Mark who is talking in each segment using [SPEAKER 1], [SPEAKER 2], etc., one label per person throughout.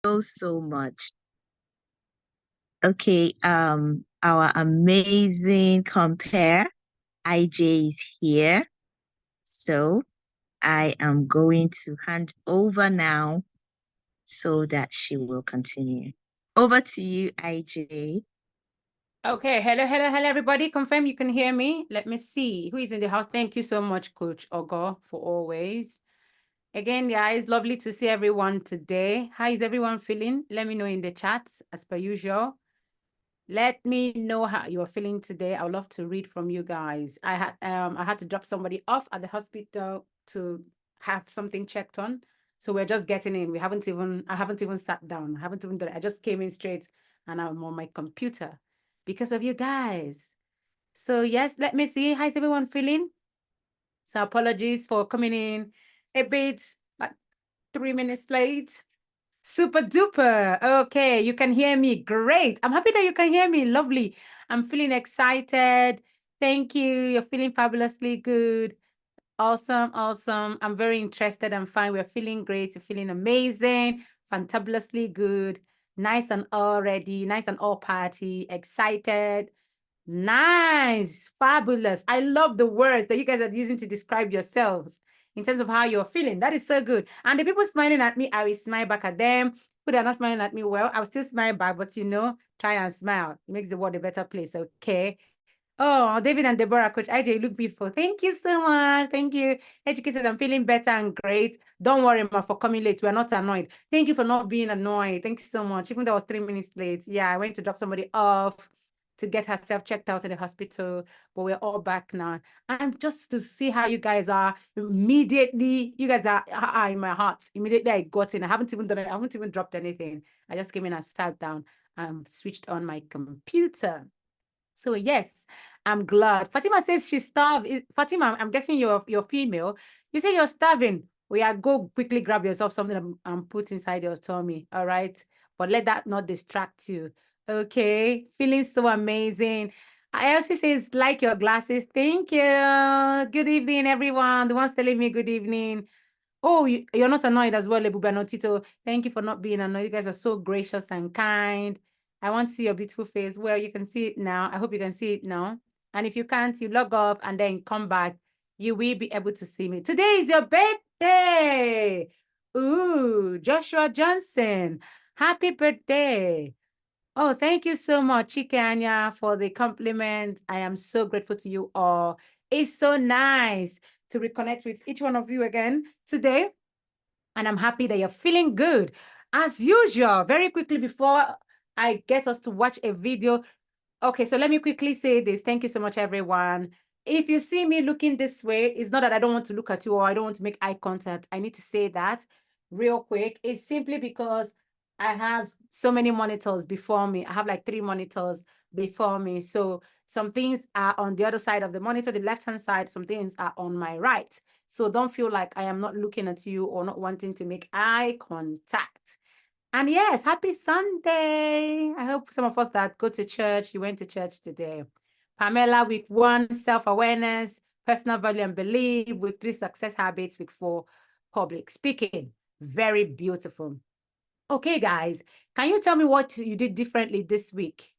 [SPEAKER 1] so much. Okay, our amazing compare, IJ is here. So I am going to hand over now so that she will continue. Over to you, IJ.
[SPEAKER 2] Okay, hello, everybody. Confirm you can hear me. Let me see who is in the house. Thank you so much, Coach Ogo, for always. Again, guys, lovely to see everyone today. How is everyone feeling? Let me know in the chat, as per usual. Let me know how you're feeling today. I would love to read from you guys. I had to drop somebody off at the hospital to have something checked on. So we're just getting in. I haven't even sat down. I haven't even done it. I just came in straight and I'm on my computer because of you guys. So yes, let me see. How's everyone feeling? So apologies for coming in a bit, like 3 minutes late. Super duper. Okay, you can hear me. Great. I'm happy that you can hear me. Lovely. I'm feeling excited. Thank you. You're feeling fabulously good. Awesome, awesome. I'm very interested. I'm fine. We're feeling great. You're feeling amazing. Fantabulously good. Nice and all ready. Nice and all party. Excited. Nice. Fabulous. I love the words that you guys are using to describe yourselves in terms of how you're feeling. That is so good. And the people smiling at me, I will smile back at them. People that are not smiling at me, well, I'll still smile back, but try and smile. It makes the world a better place, okay? Oh, David and Deborah, Coach IJ, you look beautiful. Thank you so much. Thank you. Educators, I'm feeling better and great. Don't worry, Ma, for coming late. We're not annoyed. Thank you for not being annoyed. Thank you so much. Even though I was 3 minutes late. Yeah, I went to drop somebody off to get herself checked out in the hospital, but we're all back now. And just to see how you guys are, immediately, you guys are in my heart. Immediately I got in. I haven't even done it. I haven't even dropped anything. I just came in and sat down and switched on my computer. So yes, I'm glad. Fatima says she's starved. Fatima, I'm guessing you're female. You say you're starving. Well, yeah, go quickly grab yourself something and put inside your tummy. All right. But let that not distract you. Okay. Feeling so amazing. I also says, like your glasses. Thank you. Good evening, everyone. The ones telling me good evening. Oh, you're not annoyed as well, Ebube Tito. Thank you for not being annoyed. You guys are so gracious and kind. I want to see your beautiful face. Well, you can see it now. I hope you can see it now. And if you can't, you log off and then come back. You will be able to see me. Today is your birthday. Ooh, Joshua Johnson. Happy birthday. Oh, thank you so much, Chikanya, for the compliment. I am so grateful to you all. It's so nice to reconnect with each one of you again today. And I'm happy that you're feeling good. As usual, very quickly before I get us to watch a video. Okay, so let me quickly say this. Thank you so much, everyone. If you see me looking this way, it's not that I don't want to look at you or I don't want to make eye contact. I need to say that real quick. It's simply because I have so many monitors before me. I have like 3 monitors before me. So some things are on the other side of the monitor, the left-hand side, some things are on my right. So don't feel like I am not looking at you or not wanting to make eye contact. And yes, happy Sunday. I hope some of us that go to church, you went to church today. Pamela, week 1, self-awareness, personal value and belief. Week 3, success habits. Week 4, public speaking. Very beautiful. Okay, guys, can you tell me what you did differently this week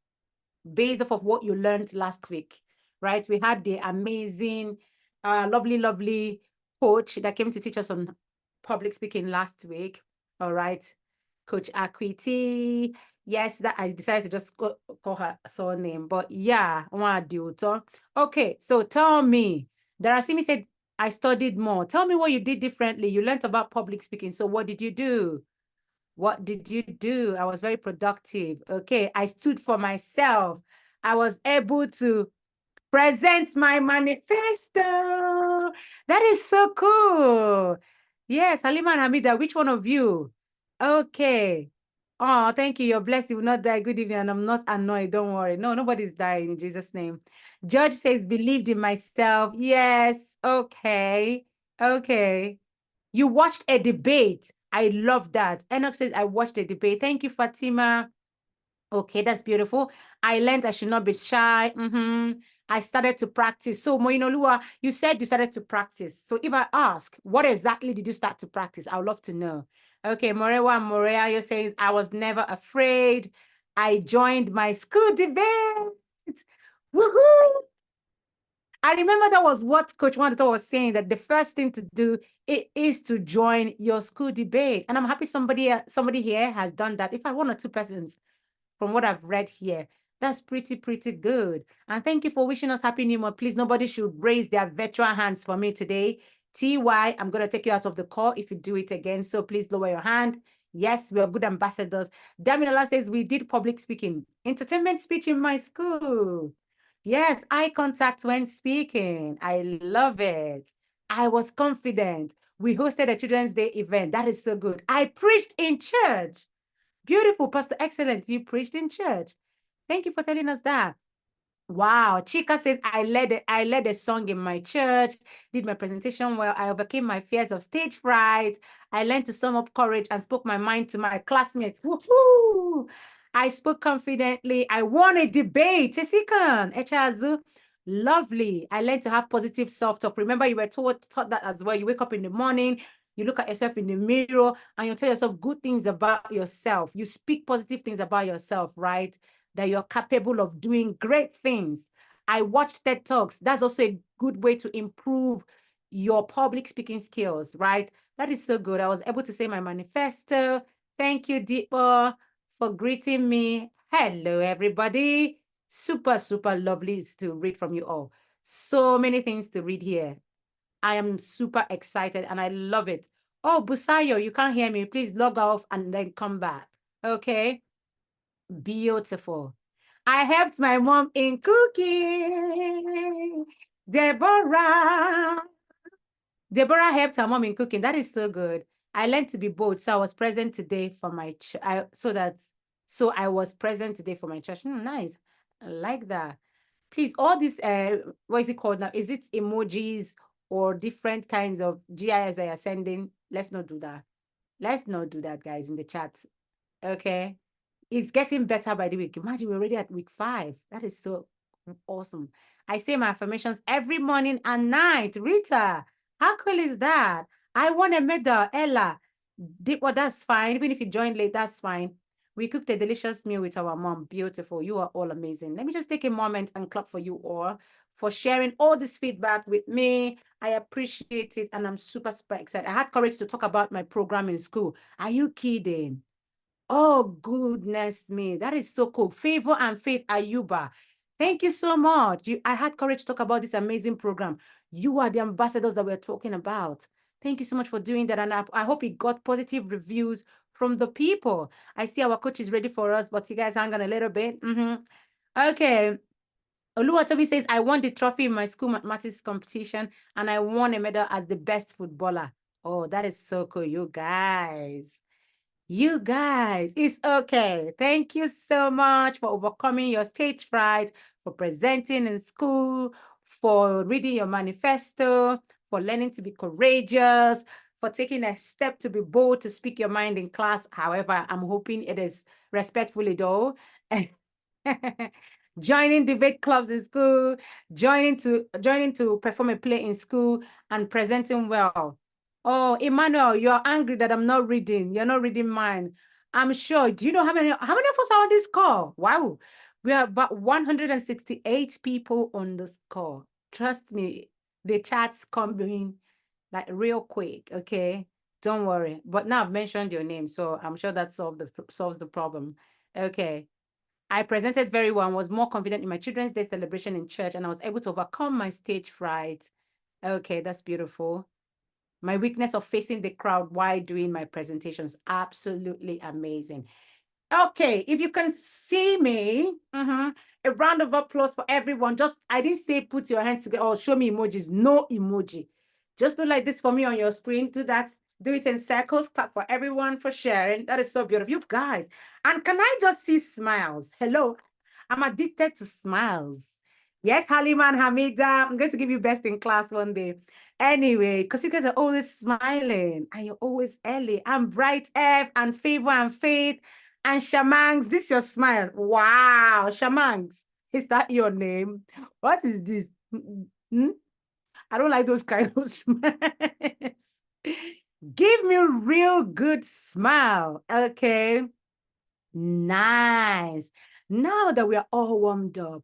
[SPEAKER 2] based off of what you learned last week, right? We had the amazing, lovely coach that came to teach us on public speaking last week, all right? Coach Akwiti. Yes, that I decided to just call her surname, but yeah, okay, so tell me, Darasimi said, I studied more. Tell me what you did differently. You learned about public speaking, so what did you do? What did you do? I was very productive. Okay, I stood for myself. I was able to present my manifesto. That is so cool. Yes, Halima and Hamida, which one of you? Okay. Oh, thank you. You're blessed. You will not die. Good evening. And I'm not annoyed. Don't worry. No, nobody's dying in Jesus' name. George says, believed in myself. Yes. Okay. Okay. You watched a debate. I love that. Enoch says, I watched a debate. Thank you, Fatima. Okay, that's beautiful. I learned I should not be shy. I started to practice. So, Moinolua, you said you started to practice. So if I ask, what exactly did you start to practice? I would love to know. Okay, Morewa Morea says, I was never afraid. I joined my school debate. Woohoo! I remember that was what Coach Wanda was saying, that the first thing to do is to join your school debate. And I'm happy somebody here has done that. If I 1 or 2 persons from what I've read here, that's pretty good. And thank you for wishing us Happy New Year. Please, nobody should raise their virtual hands for me today. TY, I'm going to take you out of the call if you do it again. So please lower your hand. Yes, we are good ambassadors. Damilola says, we did public speaking, entertainment speech in my school. Yes, eye contact when speaking. I love it. I was confident. We hosted a Children's Day event. That is so good. I preached in church. Beautiful, Pastor Excellent. You preached in church. Thank you for telling us that. Wow. Chika says, I led a song in my church, did my presentation well. I overcame my fears of stage fright. I learned to sum up courage and spoke my mind to my classmates. Woohoo! I spoke confidently. I won a debate. Tesikan, Echazu. Lovely. I learned to have positive self-talk. Remember, you were taught that as well. You wake up in the morning, you look at yourself in the mirror, and you tell yourself good things about yourself. You speak positive things about yourself, right? That you're capable of doing great things. I watched TED Talks. That's also a good way to improve your public speaking skills, right? That is so good. I was able to say my manifesto. Thank you, Deepa, for greeting me. Hello, everybody. Super lovely to read from you all. So many things to read here. I am super excited and I love it. Oh, Busayo, you can't hear me. Please log off and then come back. Okay. Beautiful. I helped my mom in cooking. Deborah helped her mom in cooking. That is so good. I learned to be bold. So I was present today for my so I was present today for my church. Nice. I like that. Please, all these what is it called now? Is it emojis or different kinds of GIFs that you're sending? Let's not do that. Let's not do that, guys, in the chat. Okay. It's getting better by the week. Imagine we're already at week 5. That is so awesome. I say my affirmations every morning and night. Rita, how cool is that? I won a medal. Ella, well, that's fine. Even if you joined late, that's fine. We cooked a delicious meal with our mom. Beautiful. You are all amazing. Let me just take a moment and clap for you all for sharing all this feedback with me. I appreciate it and I'm super excited. I had courage to talk about my program in school. Are you kidding? Oh, goodness me. That is so cool. Favor and Faith Ayuba. Thank you so much. I had courage to talk about this amazing program. You are the ambassadors that we're talking about. Thank you so much for doing that. And I hope you got positive reviews from the people. I see our coach is ready for us, but you guys hang on a little bit. Okay. Oluwatobi says, I won the trophy in my school mathematics competition and I won a medal as the best footballer. Oh, that is so cool, you guys. You guys, it's okay. Thank you so much for overcoming your stage fright, for presenting in school, for reading your manifesto, for learning to be courageous, for taking a step to be bold to speak your mind in class. However, I'm hoping it is respectfully though. Joining debate clubs in school, joining to perform a play in school, and presenting well. Oh, Emmanuel, you're angry that I'm not reading. You're not reading mine. I'm sure. Do you know how many of us are on this call? Wow. We have about 168 people on this call. Trust me, the chat's coming like real quick, okay? Don't worry. But now I've mentioned your name, so I'm sure that solves the problem. Okay. I presented very well and was more confident in my Children's Day celebration in church, and I was able to overcome my stage fright. Okay, that's beautiful. My weakness of facing the crowd while doing my presentations, absolutely amazing. Okay, if you can see me, a round of applause for everyone. I didn't say put your hands together or show me emojis, no emoji. Just do like this for me on your screen. Do that, do it in circles. Clap for everyone for sharing. That is so beautiful. You guys, and can I just see smiles? Hello, I'm addicted to smiles. Yes, Halima and Hamida, I'm going to give you best in class one day. Anyway, because you guys are always smiling and you're always early. I'm Bright F and Favor and Faith and Shamangs. This is your smile. Wow, Shamangs. Is that your name? What is this? I don't like those kind of smiles. Give me a real good smile. Okay. Nice. Now that we are all warmed up,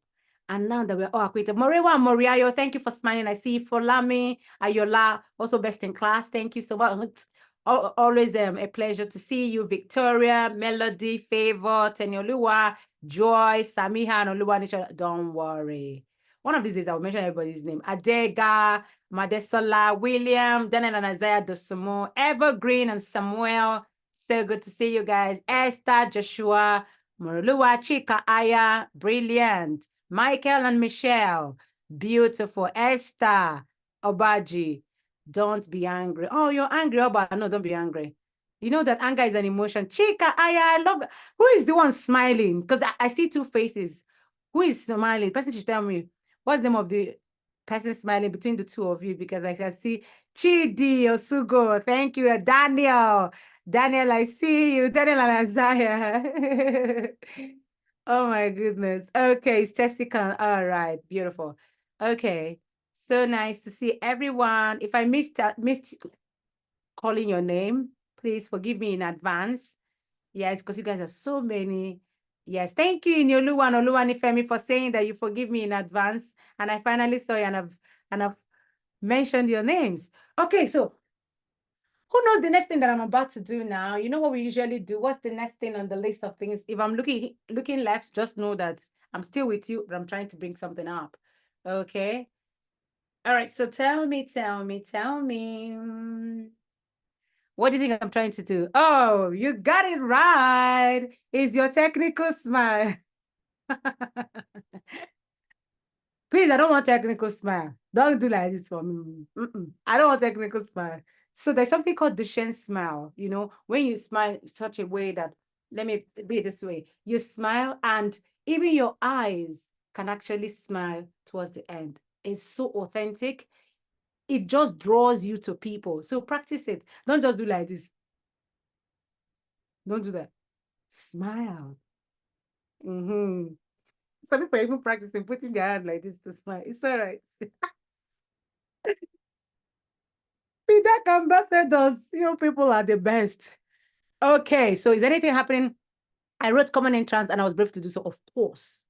[SPEAKER 2] and now that we're all acquainted, Morewa and Moriayo, thank you for smiling. I see Folami, Ayola, also best in class. Thank you so much. Always a pleasure to see you. Victoria, Melody, Favor, Tenioluwa, Joy, Samiha, and Oluwanisha. Don't worry. One of these days, I'll mention everybody's name. Adega, Madesola, William, Daniel and Isaiah Dosumo, Evergreen, and Samuel. So good to see you guys. Esther, Joshua, Muruluwa, Chika, Aya, brilliant. Michael and Michelle, beautiful. Esther, Obaji, don't be angry. Oh, you're angry, Oba. No, don't be angry. You know that anger is an emotion. Chika, Aya, I love it. Who is the one smiling? Because I see two faces. Who is smiling? Person should tell me. What's the name of the person smiling between the two of you? Because I can see Chidi, Osugo. Thank you. Daniel. Daniel, I see you. Daniel and Isaiah. Oh my goodness. Okay, it's Testicle. All right, beautiful. Okay, so nice to see everyone. If I missed calling your name, please forgive me in advance. Yes, because you guys are so many. Yes, thank you, Inyoluwa and Oluwanifemi, for saying that you forgive me in advance. And I finally saw you and I've mentioned your names. Okay, so who knows the next thing that I'm about to do now? You know what we usually do? What's the next thing on the list of things? If I'm looking left, just know that I'm still with you, but I'm trying to bring something up. Okay. All right. So tell me. What do you think I'm trying to do? Oh, you got it right. Is your technical smile. Please, I don't want technical smile. Don't do like this for me. I don't want technical smile. So there's something called Duchenne smile. You know, when you smile in such a way that, let me be this way, you smile and even your eyes can actually smile towards the end. It's so authentic. It just draws you to people. So practice it. Don't just do like this. Don't do that. Smile. Some people are even practicing putting their hand like this to smile. It's all right. PDAC ambassadors, you people are the best. Okay, so is anything happening? I wrote common entrance and I was brave to do so. Of course,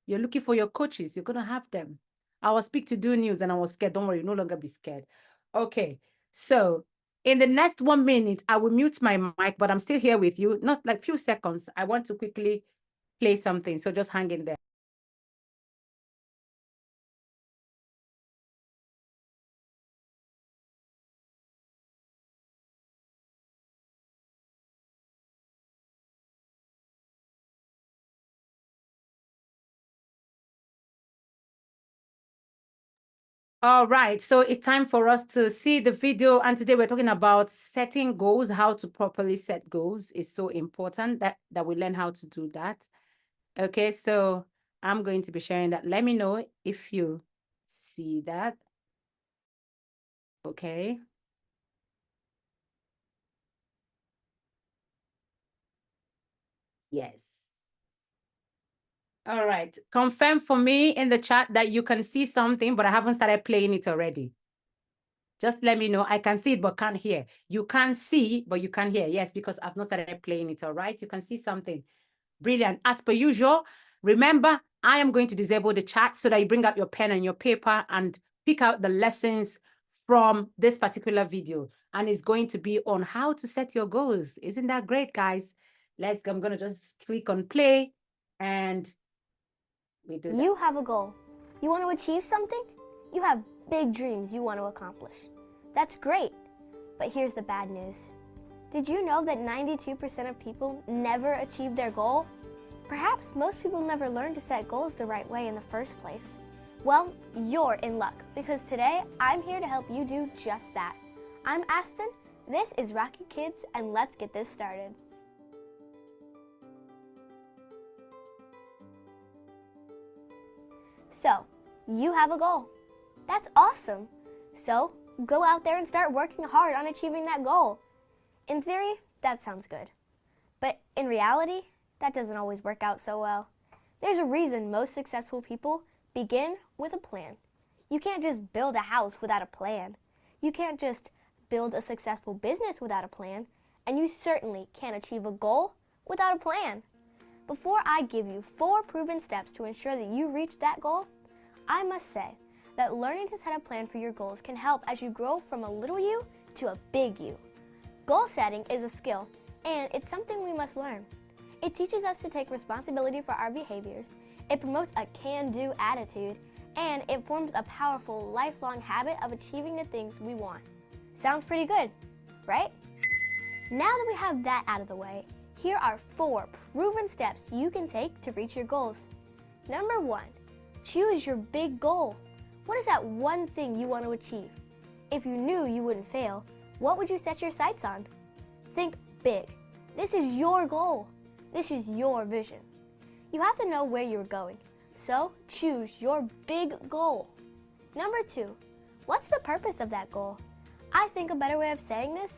[SPEAKER 2] you're looking for your coaches. You're going to have them. I was speak to do news and I was scared. Don't worry, no longer be scared. Okay, so in the next 1 minute, I will mute my mic, but I'm still here with you. Not like few seconds. I want to quickly play something. So just hang in there. All right, so it's time for us to see the video. And today we're talking about setting goals, how to properly set goals is so important that we learn how to do that. Okay, so I'm going to be sharing that. Let me know if you see that. Okay. Yes. All right. Confirm for me in the chat that you can see something, but I haven't started playing it already. Just let me know. I can see it, but can't hear. You can see, but you can't hear. Yes, because I've not started playing it. All right. You can see something. Brilliant. As per usual, remember, I am going to disable the chat so that you bring out your pen and your paper and pick out the lessons from this particular video. And it's going to be on how to set your goals. Isn't that great, guys? I'm going to just click on play and we do that.
[SPEAKER 3] You have a goal. You want to achieve something? You have big dreams you want to accomplish. That's great. But here's the bad news. Did you know that 92% of people never achieve their goal? Perhaps most people never learn to set goals the right way in the first place. Well, you're in luck because today I'm here to help you do just that. I'm Aspen, this is Rocky Kids, and let's get this started. So, you have a goal. That's awesome. So, go out there and start working hard on achieving that goal. In theory, that sounds good. But in reality, that doesn't always work out so well. There's a reason most successful people begin with a plan. You can't just build a house without a plan. You can't just build a successful business without a plan, and you certainly can't achieve a goal without a plan. Before I give you 4 proven steps to ensure that you reach that goal, I must say that learning to set a plan for your goals can help as you grow from a little you to a big you. Goal setting is a skill, and it's something we must learn. It teaches us to take responsibility for our behaviors, it promotes a can-do attitude, and it forms a powerful, lifelong habit of achieving the things we want. Sounds pretty good, right? Now that we have that out of the way, here are 4 proven steps you can take to reach your goals. Number 1, choose your big goal. What is that one thing you want to achieve? If you knew you wouldn't fail, what would you set your sights on? Think big. This is your goal. This is your vision. You have to know where you're going, so choose your big goal. Number 2, what's the purpose of that goal? I think a better way of saying this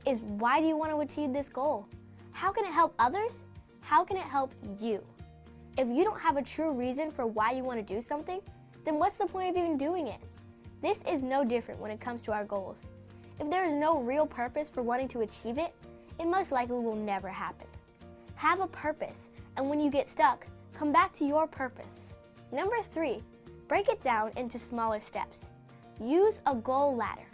[SPEAKER 3] is, why do you want to achieve this goal? How can it help others? How can it help you? If you don't have a true reason for why you want to do something, then what's the point of even doing it? This is no different when it comes to our goals. If there is no real purpose for wanting to achieve it, it most likely will never happen. Have a purpose, and when you get stuck, come back to your purpose. Number 3, break it down into smaller steps. Use a goal ladder.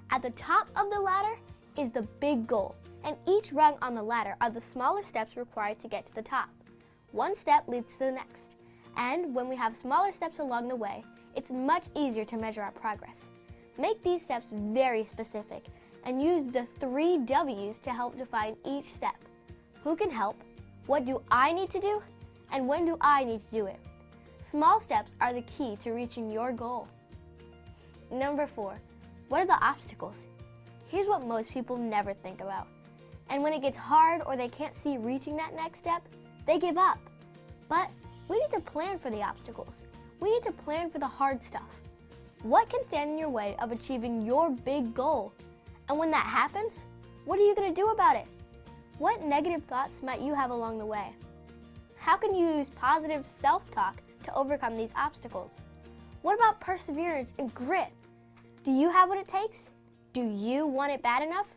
[SPEAKER 3] At the top of the ladder is the big goal, and each rung on the ladder are the smaller steps required to get to the top. One step leads to the next, and when we have smaller steps along the way, it's much easier to measure our progress. Make these steps very specific and use the 3 W's to help define each step. Who can help? What do I need to do? And when do I need to do it? Small steps are the key to reaching your goal. Number 4, what are the obstacles? Here's what most people never think about. And when it gets hard or they can't see reaching that next step, they give up. But we need to plan for the obstacles. We need to plan for the hard stuff. What can stand in your way of achieving your big goal? And when that happens, what are you going to do about it? What negative thoughts might you have along the way? How can you use positive self-talk to overcome these obstacles? What about perseverance and grit? Do you have what it takes? Do you want it bad enough?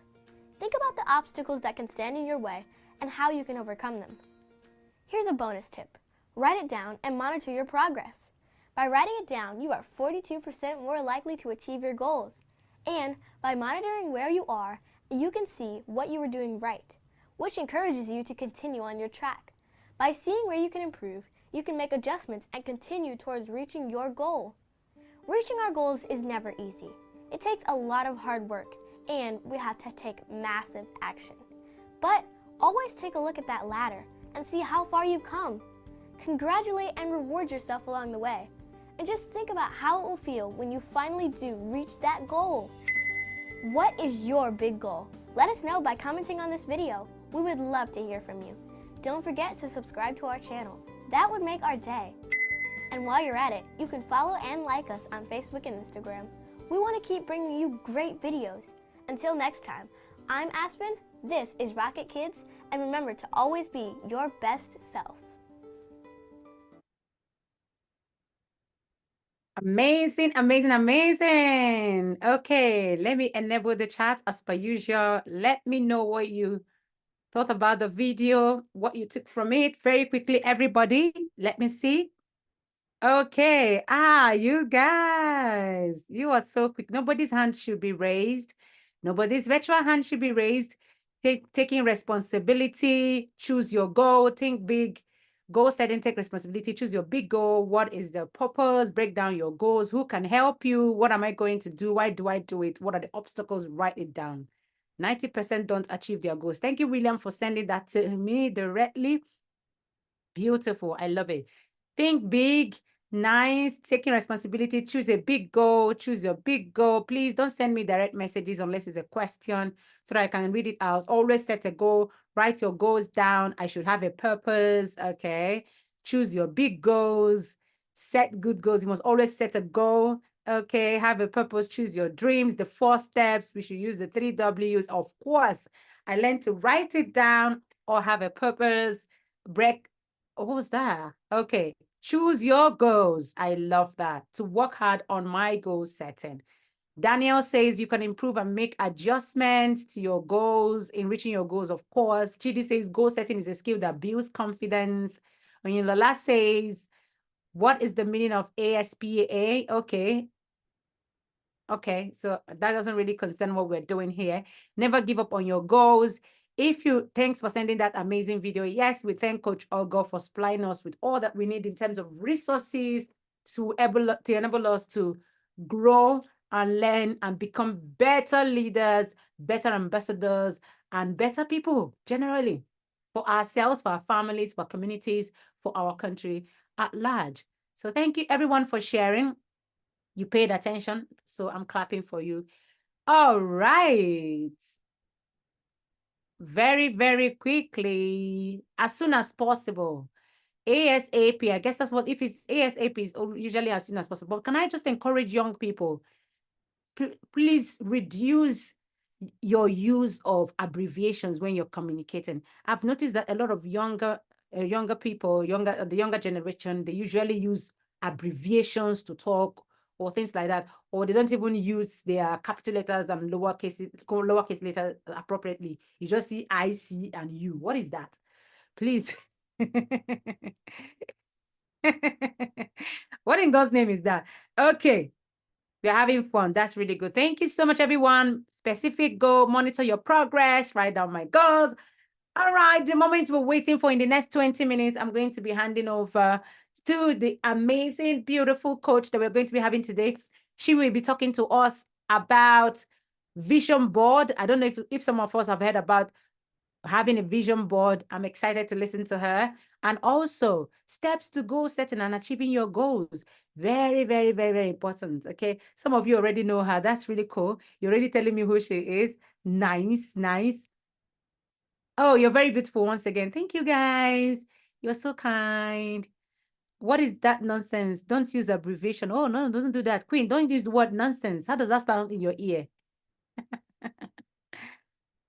[SPEAKER 3] Think about the obstacles that can stand in your way and how you can overcome them. Here's a bonus tip. Write it down and monitor your progress. By writing it down, you are 42% more likely to achieve your goals. And by monitoring where you are, you can see what you are doing right, which encourages you to continue on your track. By seeing where you can improve, you can make adjustments and continue towards reaching your goal. Reaching our goals is never easy. It takes a lot of hard work, and we have to take massive action. But always take a look at that ladder and see how far you've come. Congratulate and reward yourself along the way. And just think about how it will feel when you finally do reach that goal. What is your big goal? Let us know by commenting on this video. We would love to hear from you. Don't forget to subscribe to our channel. That would make our day. And while you're at it, you can follow and like us on Facebook and Instagram. We want to keep bringing you great videos. Until next time, I'm Aspen, this is Rocket Kids, and remember to always be your best self.
[SPEAKER 2] Amazing, amazing, amazing. Okay, let me enable the chat as per usual. Let me know what you thought about the video, what you took from it. Very quickly, everybody, let me see. Okay, you guys, you are so quick. Nobody's hand should be raised. Nobody's virtual hand should be raised. Taking responsibility, choose your goal, think big. Goal setting, take responsibility, choose your big goal. What is the purpose? Break down your goals. Who can help you? What am I going to do? Why do I do it? What are the obstacles? Write it down. 90% don't achieve their goals. Thank you, William, for sending that to me directly. Beautiful. I love it. Think big. Nice. Taking responsibility. Choose a big goal. Choose your big goal. Please don't send me direct messages unless it's a question so that I can read it out. Always set a goal. Write your goals down. I should have a purpose. Okay. Choose your big goals. Set good goals. You must always set a goal. Okay. Have a purpose. Choose your dreams. The 4 steps. We should use the 3 W's. Of course, I learned to write it down or have a purpose. Break. What was that? Okay. Choose your goals. I love that. To work hard on my goal setting. Daniel says you can improve and make adjustments to your goals, enriching your goals, of course. Chidi says goal setting is a skill that builds confidence. Oyinlola says, what is the meaning of ASPA? Okay. Okay, so that doesn't really concern what we're doing here. Never give up on your goals. Thanks for sending that amazing video. Yes, we thank Coach Ogo for supplying us with all that we need in terms of resources to enable us to grow and learn and become better leaders, better ambassadors, and better people generally for ourselves, for our families, for communities, for our country at large. So thank you everyone for sharing. You paid attention, so I'm clapping for you. All right. Very, very quickly, as soon as possible. ASAP, I guess that's what, if it's ASAP, is usually as soon as possible. But can I just encourage young people, please reduce your use of abbreviations when you're communicating. I've noticed that a lot of younger people, the younger generation, they usually use abbreviations to talk or things like that, or they don't even use their capital letters and lowercase letters appropriately. You just see I, C, and U. What is that? Please. What in God's name is that? Okay. We're having fun. That's really good. Thank you so much, everyone. Specific goal, monitor your progress, write down my goals. All right, the moment we're waiting for in the next 20 minutes, I'm going to be handing over to the amazing, beautiful coach that we're going to be having today. She will be talking to us about vision board. I don't know if some of us have heard about having a vision board. I'm excited to listen to her. And also steps to goal setting and achieving your goals. Very, very, very, very important. Okay. Some of you already know her. That's really cool. You're already telling me who she is. Nice, nice. Oh, you're very beautiful once again. Thank you, guys. You're so kind. What is that nonsense? Don't use abbreviation. Oh, no, don't do that. Queen, don't use the word nonsense. How does that sound in your ear?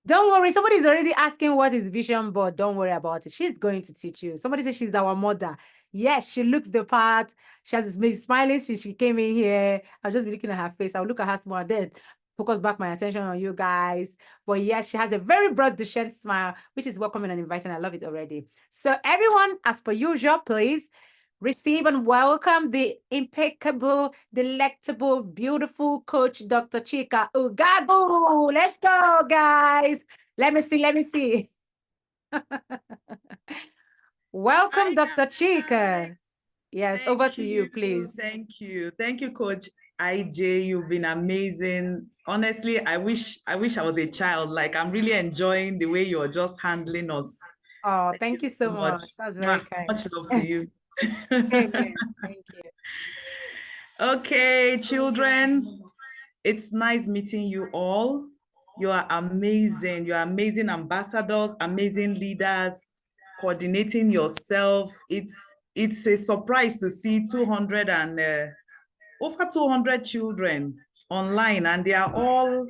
[SPEAKER 2] Don't worry. Somebody's already asking what is vision board. Don't worry about it. She's going to teach you. Somebody says she's our mother. Yes, she looks the part. She has been smiling since she came in here. I'll just be looking at her face. I'll look at her smile, then focus back my attention on you guys. But yes, she has a very broad Duchenne smile, which is welcoming and inviting. I love it already. So everyone, as per usual, please receive and welcome the impeccable, delectable, beautiful coach, Dr. Chika Ugagu. Let's go, guys. Let me see. Welcome, Dr. Chika. Yes, over to you, please.
[SPEAKER 4] Thank you, Coach IJ. You've been amazing. Honestly, I wish I was a child. Like, I'm really enjoying the way you're just handling us.
[SPEAKER 2] Oh, thank you so much. That's very kind.
[SPEAKER 4] Much love to you.
[SPEAKER 2] Thank you.
[SPEAKER 4] Okay, children, it's nice meeting you all. You are amazing. You are amazing ambassadors, amazing leaders, coordinating yourself. It's a surprise to see over 200 children online, and they are all,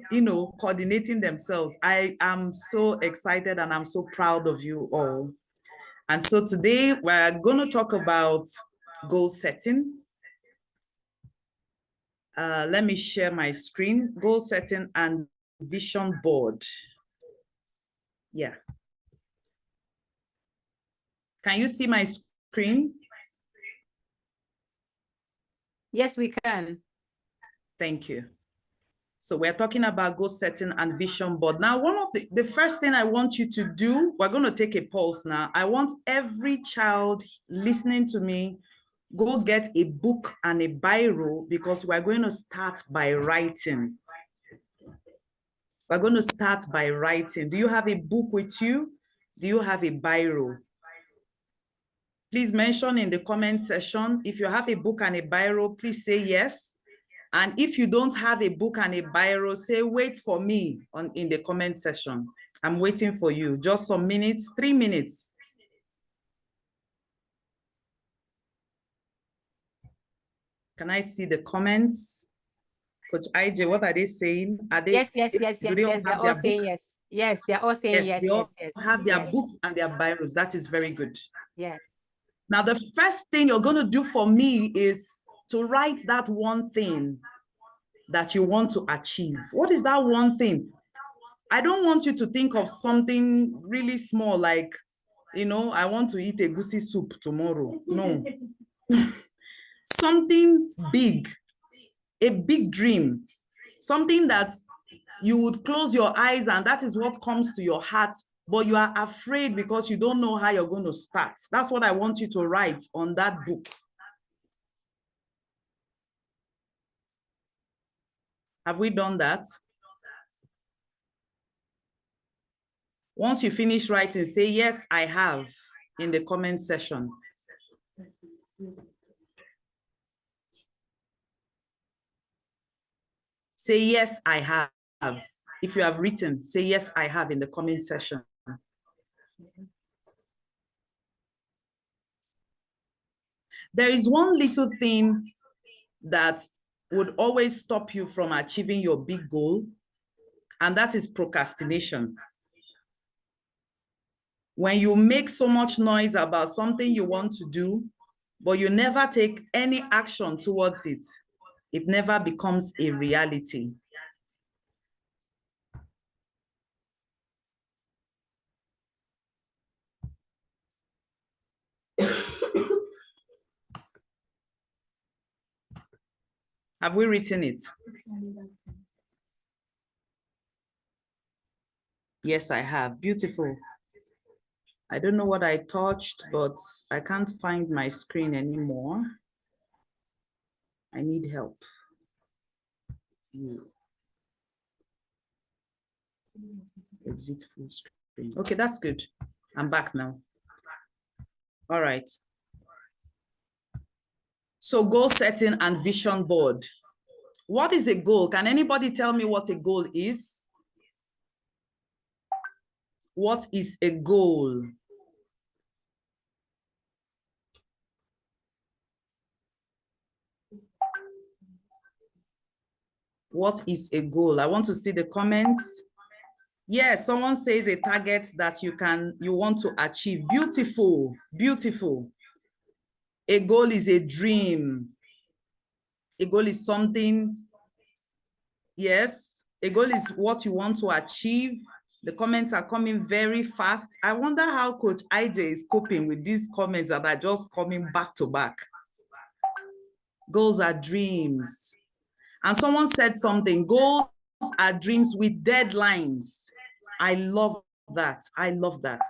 [SPEAKER 4] coordinating themselves. I am so excited and I'm so proud of you all. And so today we're going to talk about goal setting. Let me share my screen. Goal setting and vision board. Yeah. Can you see my screen?
[SPEAKER 2] Yes, we can.
[SPEAKER 4] Thank you. So we're talking about goal setting and vision board. Now, one of the first thing I want you to do, we're going to take a pulse now. I want every child listening to me, go get a book and a biro, because we're going to start by writing. We're going to start by writing. Do you have a book with you? Do you have a biro? Please mention in the comment section. If you have a book and a biro, please say yes. And if you don't have a book and a biro, say wait for me in the comment section. I'm waiting for you. Just some minutes, 3 minutes. Can I see the comments? Coach IJ, what are they saying? Are they?
[SPEAKER 2] Yes. They're all saying yes. Yes, they're all saying yes.
[SPEAKER 4] They all have their books and their biros. That is very good.
[SPEAKER 2] Yes.
[SPEAKER 4] Now, the first thing you're going to do for me is to write that one thing that you want to achieve? What is that one thing? I don't want you to think of something really small like, you know, I want to eat egusi soup tomorrow. No. Something big, a big dream, something that you would close your eyes and that is what comes to your heart, but you are afraid because you don't know how you're going to start. That's what I want you to write on that book. Have we done that? Once you finish writing, say, yes, I have, in the comment section. Say, yes, I have. If you have written, say, yes, I have, in the comment section. There is one little thing that would always stop you from achieving your big goal, and that is procrastination. When you make so much noise about something you want to do, but you never take any action towards it, it never becomes a reality. Have we written it? Yes, I have. Beautiful. I don't know what I touched, but I can't find my screen anymore. I need help. Exit full screen. Okay, that's good. I'm back now. All right. So goal setting and vision board. What is a goal? Can anybody tell me what a goal is? What is a goal? What is a goal? I want to see the comments. Yes, someone says a target that you want to achieve. Beautiful, beautiful. A goal is a dream. A goal is something, yes, a goal is what you want to achieve. The comments are coming very fast. I wonder how Coach IJ is coping with these comments that are just coming back to back. Goals are dreams. And someone said something, goals are dreams with deadlines. I love that. I love that.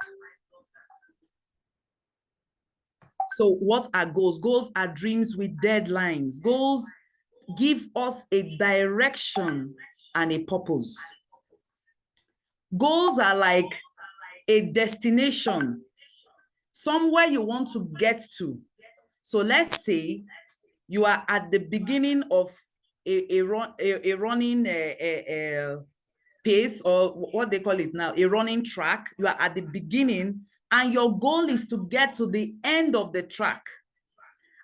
[SPEAKER 4] So what are goals? Goals are dreams with deadlines. Goals give us a direction and a purpose. Goals are like a destination, somewhere you want to get to. So let's say you are at the beginning of a running pace, or what they call it now, a running track. You are at the beginning and your goal is to get to the end of the track.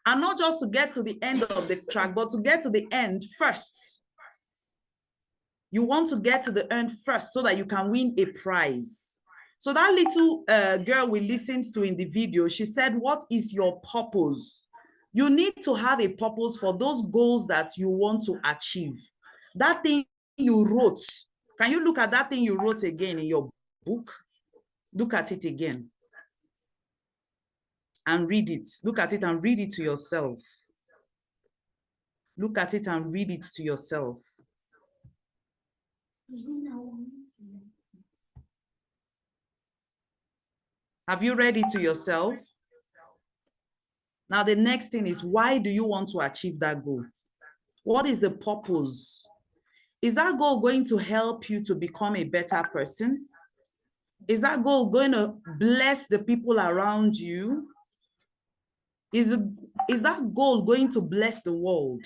[SPEAKER 4] And not just to get to the end of the track, but to get to the end first. You want to get to the end first so that you can win a prize. So that little girl we listened to in the video, she said, what is your purpose? You need to have a purpose for those goals that you want to achieve. That thing you wrote, can you look at that thing you wrote again in your book? Look at it again and read it. Look at it and read it to yourself. Look at it and read it to yourself. Have you read it to yourself? Now, the next thing is, why do you want to achieve that goal? What is the purpose? Is that goal going to help you to become a better person? Is that goal going to bless the people around you? Is that goal going to bless the world?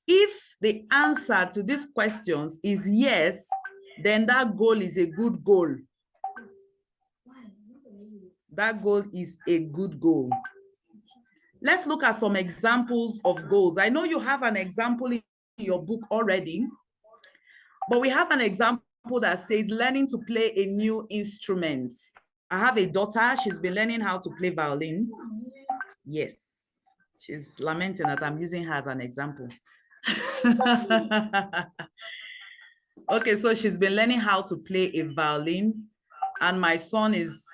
[SPEAKER 4] If the answer to these questions is yes, then that goal is a good goal. That goal is a good goal. Let's look at some examples of goals. I know you have an example in your book already, but we have an example that says learning to play a new instrument. I have a daughter, she's been learning how to play violin. Yes, she's lamenting that I'm using her as an example. Okay, so she's been learning how to play a violin, and my son is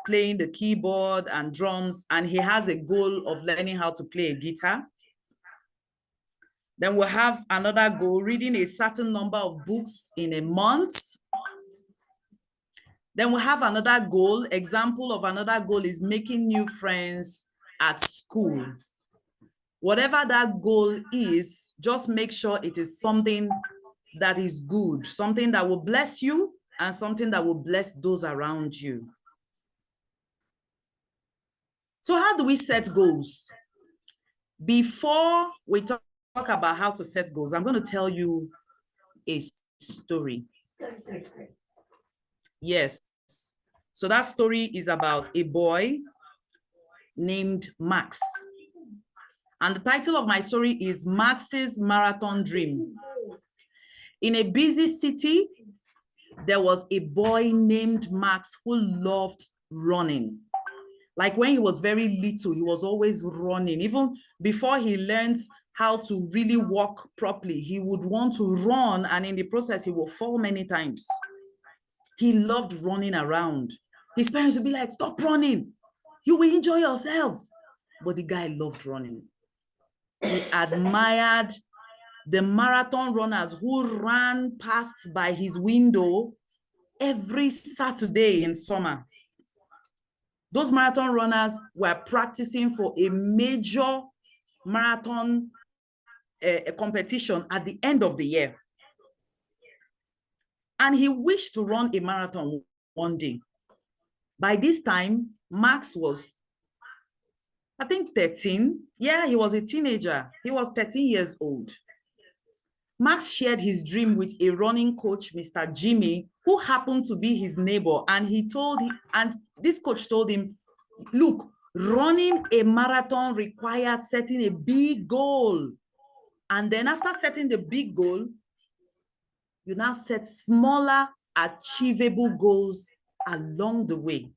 [SPEAKER 4] playing the keyboard and drums, and he has a goal of learning how to play a guitar. Then we'll have another goal, reading a certain number of books in a month. Then we'll have another goal. Example of another goal is making new friends at school. Whatever that goal is, just make sure it is something that is good, something that will bless you and something that will bless those around you. So how do we set goals? Before we talk about how to set goals, I'm going to tell you a story. Yes. So that story is about a boy named Max. And the title of my story is Max's Marathon Dream. In a busy city, there was a boy named Max who loved running. Like when he was very little, he was always running. Even before he learned how to really walk properly, he would want to run, and in the process, he will fall many times. He loved running around. His parents would be like, stop running. You will enjoy yourself. But the guy loved running. He admired the marathon runners who ran past by his window every Saturday in summer. Those marathon runners were practicing for a major marathon competition at the end of the year. And he wished to run a marathon one day. By this time, Max was, I think, 13. Yeah, he was a teenager. He was 13 years old. Max shared his dream with a running coach, Mr. Jimmy, who happened to be his neighbor. And this coach told him, look, running a marathon requires setting a big goal. And then after setting the big goal, you now set smaller, achievable goals along the way.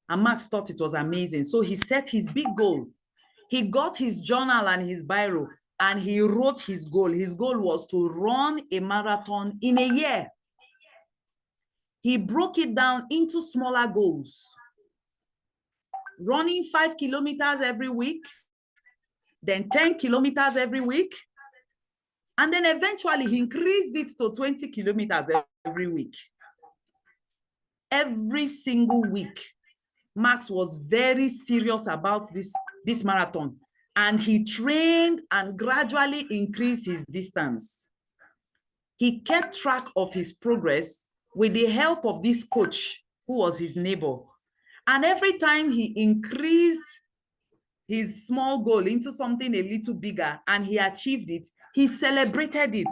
[SPEAKER 4] And Max thought it was amazing. So he set his big goal. He got his journal and his biro, and he wrote his goal. His goal was to run a marathon in a year. He broke it down into smaller goals. Running 5 kilometers every week, then 10 kilometers every week. And then eventually he increased it to 20 kilometers every week. Every single week, Max was very serious about this marathon. And he trained and gradually increased his distance. He kept track of his progress with the help of this coach, who was his neighbor. And every time he increased his small goal into something a little bigger and he achieved it, he celebrated it.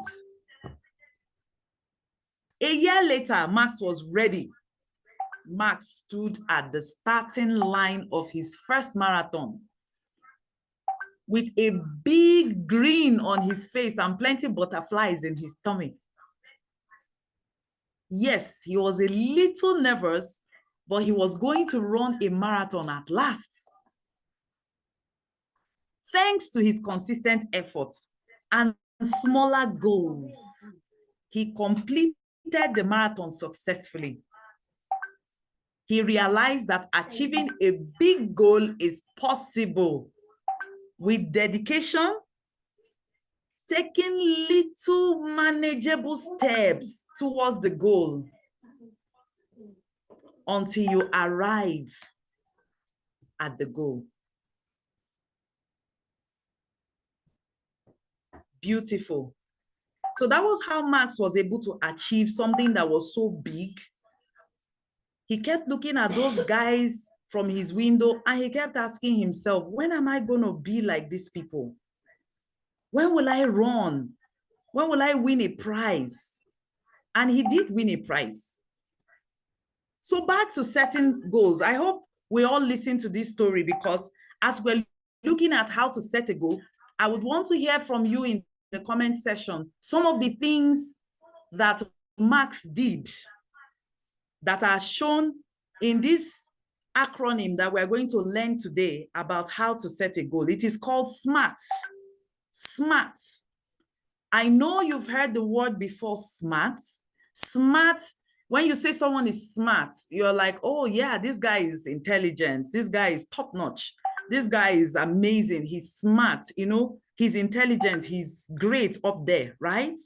[SPEAKER 4] A year later, Max was ready. Max stood at the starting line of his first marathon with a big grin on his face and plenty of butterflies in his stomach. Yes, he was a little nervous, but he was going to run a marathon at last. Thanks to his consistent efforts and smaller goals, he completed the marathon successfully. He realized that achieving a big goal is possible with dedication, taking little manageable steps towards the goal until you arrive at the goal. Beautiful. So that was how Max was able to achieve something that was so big. He kept looking at those guys from his window and he kept asking himself, when am I going to be like these people? When will I run? When will I win a prize? And he did win a prize. So back to setting goals. I hope we all listen to this story, because as we're looking at how to set a goal, I would want to hear from you in the comment section some of the things that Max did that are shown in this acronym that we're going to learn today about how to set a goal. It is called SMART. SMART. I know you've heard the word before, SMART. SMART, when you say someone is smart, you're like, oh yeah, this guy is intelligent. This guy is top notch. This guy is amazing. He's smart, you know, he's intelligent. He's great up there, right?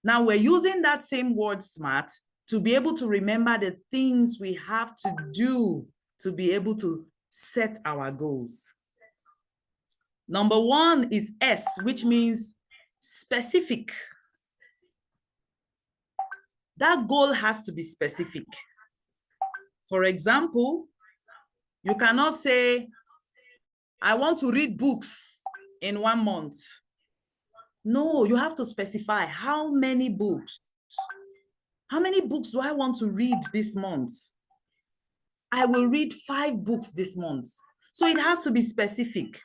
[SPEAKER 4] Now we're using that same word SMART to be able to remember the things we have to do to be able to set our goals. Number one is S, which means specific. That goal has to be specific. For example, you cannot say, I want to read books in 1 month. No, you have to specify how many books. How many books do I want to read this month? I will read 5 books this month. So it has to be specific.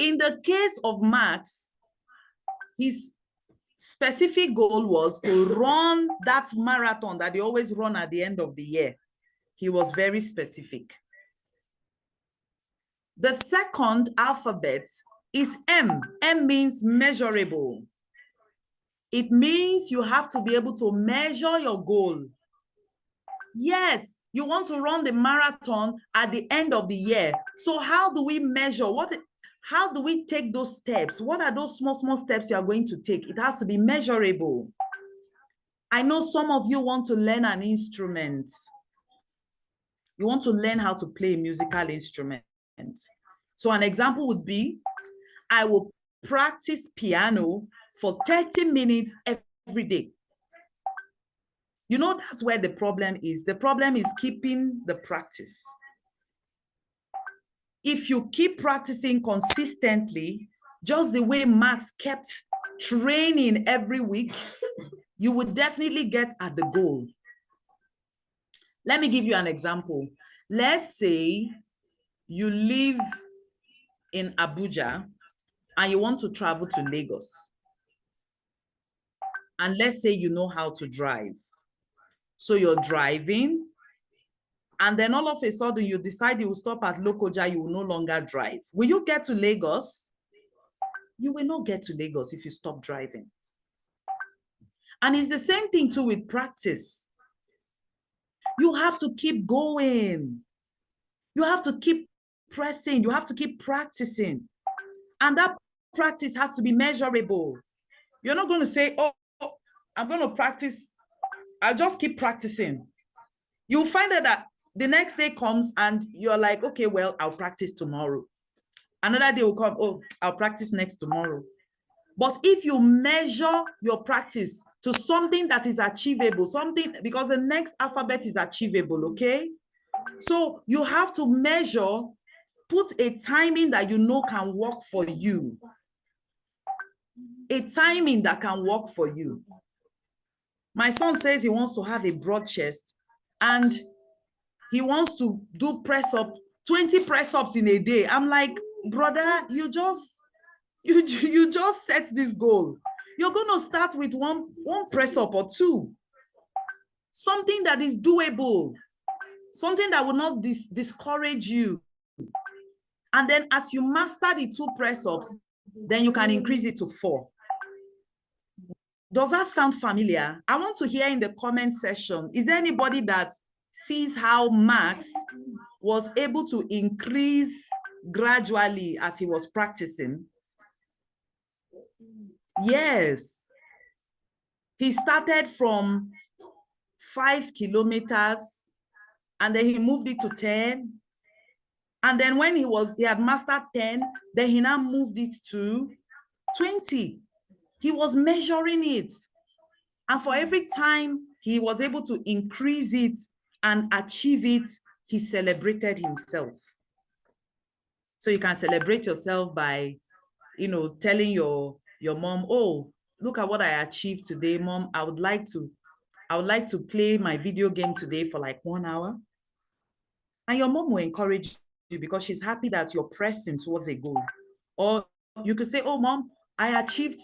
[SPEAKER 4] In the case of Max, his specific goal was to run that marathon that they always run at the end of the year. He was very specific. The second alphabet is M. M means measurable. It means you have to be able to measure your goal. Yes, you want to run the marathon at the end of the year. So how do we measure? How do we take those steps? What are those small steps you are going to take? It has to be measurable. I know some of you want to learn an instrument. You want to learn how to play a musical instrument. So an example would be, I will practice piano for 30 minutes every day. You know, that's where the problem is. The problem is keeping the practice. If you keep practicing consistently, just the way Max kept training every week, you would definitely get at the goal. Let me give you an example. Let's say you live in Abuja and you want to travel to Lagos. And let's say you know how to drive. So you're driving, and then all of a sudden you decide you will stop at Lokoja, you will no longer drive. Will you get to Lagos? You will not get to Lagos if you stop driving. And it's the same thing too with practice. You have to keep going. You have to keep pressing. You have to keep practicing. And that practice has to be measurable. You're not going to say, oh, I'm going to practice. I'll just keep practicing. You'll find out that the next day comes and you're like, okay, well, I'll practice tomorrow. Another day will come, oh, I'll practice next tomorrow. But if you measure your practice to something that is achievable, something, because the next alphabet is achievable, okay? So you have to measure, put a timing that you know can work for you. A timing that can work for you. My son says he wants to have a broad chest and he wants to do press up, 20 press ups in a day. I'm like, brother, you just set this goal. You're going to start with one press up or 2. Something that is doable, something that will not discourage you. And then as you master the 2 press ups, then you can increase it to 4. Does that sound familiar? I want to hear in the comment section, is there anybody that sees how Max was able to increase gradually as he was practicing? Yes. He started from 5 kilometers and then he moved it to 10. And then when he had mastered 10, then he now moved it to 20. He was measuring it. And for every time he was able to increase it and achieve it, he celebrated himself. So you can celebrate yourself by, you know, telling your mom, oh, look at what I achieved today, Mom. I would like to play my video game today for like 1 hour. And your mom will encourage you because she's happy that you're pressing towards a goal. Or you could say, oh, Mom, I achieved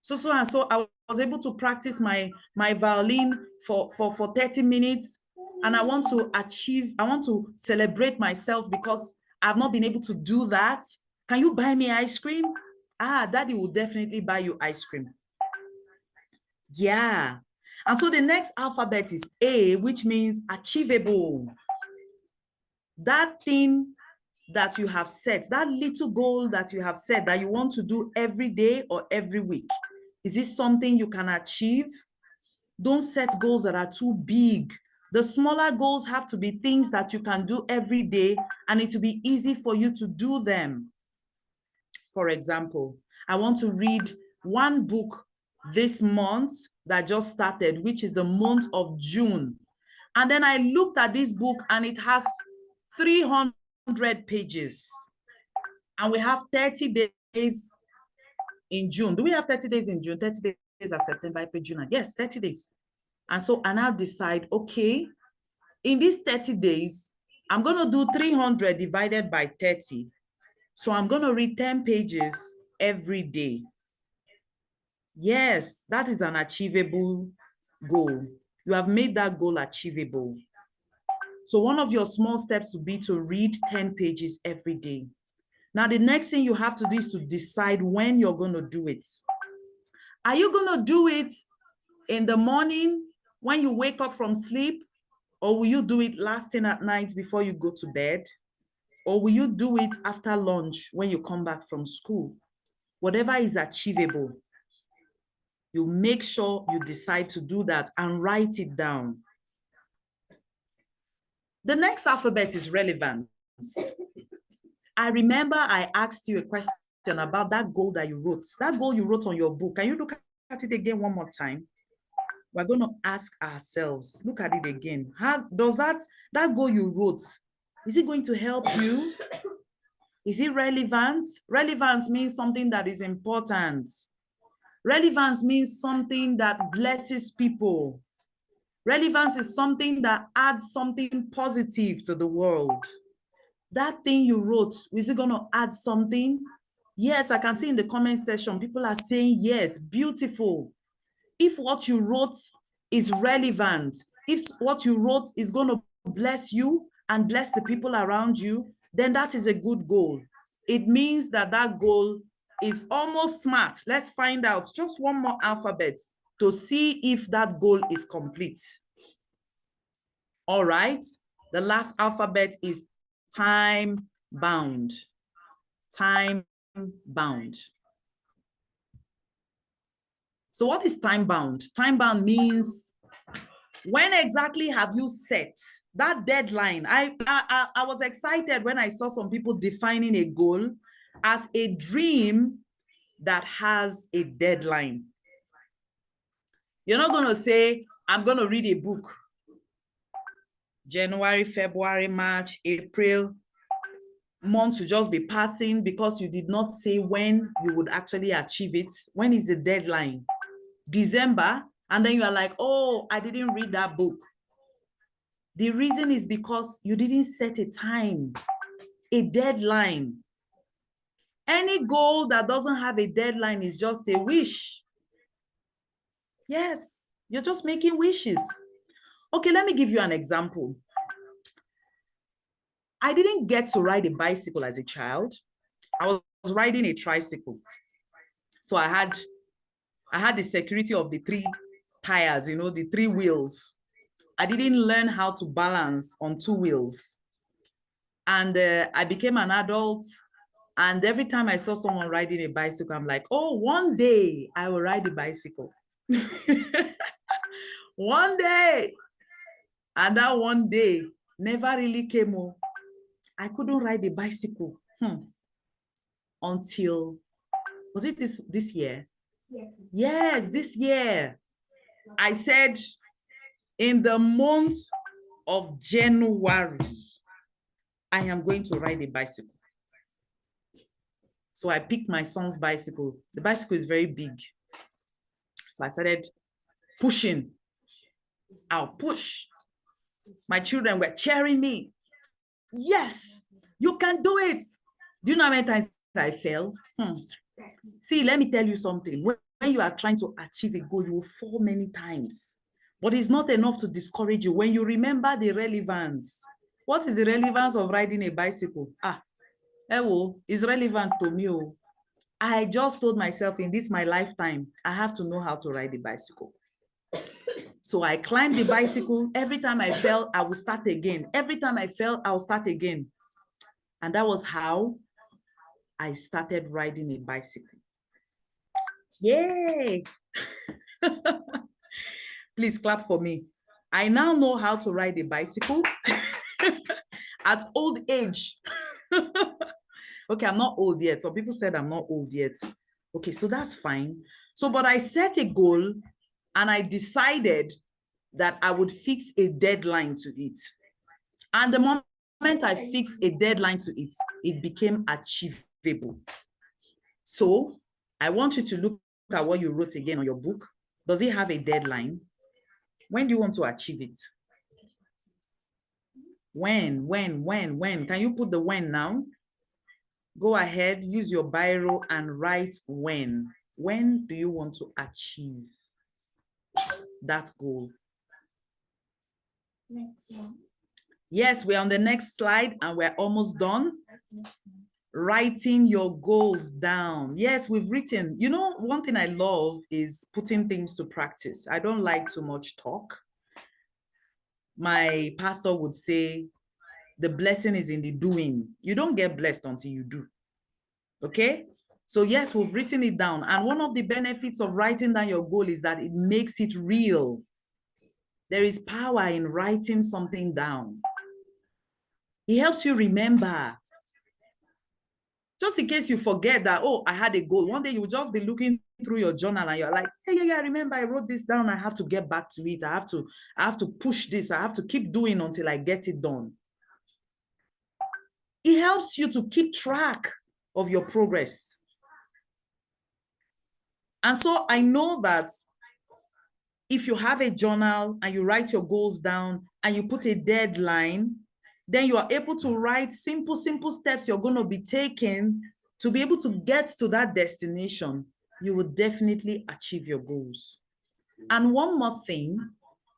[SPEAKER 4] so and so. I was able to practice my violin for 30 minutes and I want to achieve, I want to celebrate myself because I've not been able to do that. Can you buy me ice cream? Ah, daddy will definitely buy you ice cream. Yeah. And so the next alphabet is A, which means achievable. That thing that you have set, that little goal that you have set that you want to do every day or every week, is this something you can achieve? Don't set goals that are too big. The smaller goals have to be things that you can do every day, and it will be easy for you to do them. For example, I want to read one book this month that just started, which is the month of June. And then I looked at this book and it has 300 pages. And we have 30 days in June. Do we have 30 days in June? 30 days are September, April, June. Yes, 30 days. And so I now decide, okay, in these 30 days, I'm going to do 300 divided by 30. So I'm going to read 10 pages every day. Yes, that is an achievable goal. You have made that goal achievable. So one of your small steps would be to read 10 pages every day. Now, the next thing you have to do is to decide when you're going to do it. Are you going to do it in the morning when you wake up from sleep? Or will you do it last thing at night before you go to bed? Or will you do it after lunch when you come back from school? Whatever is achievable, you make sure you decide to do that and write it down. The next alphabet is relevance. I remember I asked you a question about that goal that you wrote. That goal you wrote on your book. Can you look at it again one more time? We're going to ask ourselves, look at it again. How does that goal you wrote, is it going to help you? Is it relevant? Relevance means something that is important. Relevance means something that blesses people. Relevance is something that adds something positive to the world. That thing you wrote, is it going to add something? Yes, I can see in the comment section, people are saying yes, beautiful. If what you wrote is relevant, if what you wrote is going to bless you and bless the people around you, then that is a good goal. It means that that goal is almost smart. Let's find out just one more alphabet to see if that goal is complete. All right, the last alphabet is time bound. Time bound. So what is time bound? Time bound means when exactly have you set that deadline? I was excited when I saw some people defining a goal as a dream that has a deadline. You're not going to say, I'm going to read a book. January, February, March, April, months will just be passing because you did not say when you would actually achieve it. When is the deadline? December, and then you are like, oh, I didn't read that book. The reason is because you didn't set a time, a deadline. Any goal that doesn't have a deadline is just a wish. Yes, you're just making wishes. Okay, let me give you an example. I didn't get to ride a bicycle as a child. I was riding a tricycle. So I had the security of the 3 tires, you know, the 3 wheels. I didn't learn how to balance on 2 wheels. And I became an adult. And every time I saw someone riding a bicycle, I'm like, oh, one day I will ride a bicycle. One day. And that one day never really came up. I couldn't ride a bicycle until, was it this year? Yes. Yes, this year. I said in the month of January, I am going to ride a bicycle. So I picked my son's bicycle. The bicycle is very big. So I started pushing. I'll push. My children were cheering me. Yes, you can do it. Do you know how many times I fell? See, let me tell you something. When you are trying to achieve a goal, you will fall many times. But it's not enough to discourage you. When you remember the relevance, what is the relevance of riding a bicycle? It's relevant to me. I just told myself in this my lifetime, I have to know how to ride a bicycle. So I climbed the bicycle. Every time I fell, I would start again. Every time I fell, I'll start again. And that was how I started riding a bicycle. Yay! Please clap for me. I now know how to ride a bicycle at old age. Okay, I'm not old yet. Some people said I'm not old yet. Okay, so that's fine. So, but I set a goal and I decided that I would fix a deadline to it. And the moment I fixed a deadline to it, it became achievable. So I want you to look at what you wrote again on your book. Does it have a deadline? When do you want to achieve it? When? Can you put the when now? Go ahead, use your biro and write when. When do you want to achieve that goal? Yes, we're on the next slide and we're almost done. Writing your goals down. Yes, we've written. You know, one thing I love is putting things to practice. I don't like too much talk. My pastor would say, the blessing is in the doing. You don't get blessed until you do. Okay? So yes, we've written it down. And one of the benefits of writing down your goal is that it makes it real. There is power in writing something down. It helps you remember. Just in case you forget that, oh, I had a goal. One day you will just be looking through your journal and you're like, hey, yeah, remember I wrote this down. I have to get back to it. I have to push this. I have to keep doing until I get it done. It helps you to keep track of your progress. And so I know that if you have a journal and you write your goals down and you put a deadline, then you are able to write simple steps you're going to be taking to be able to get to that destination. You will definitely achieve your goals. And one more thing,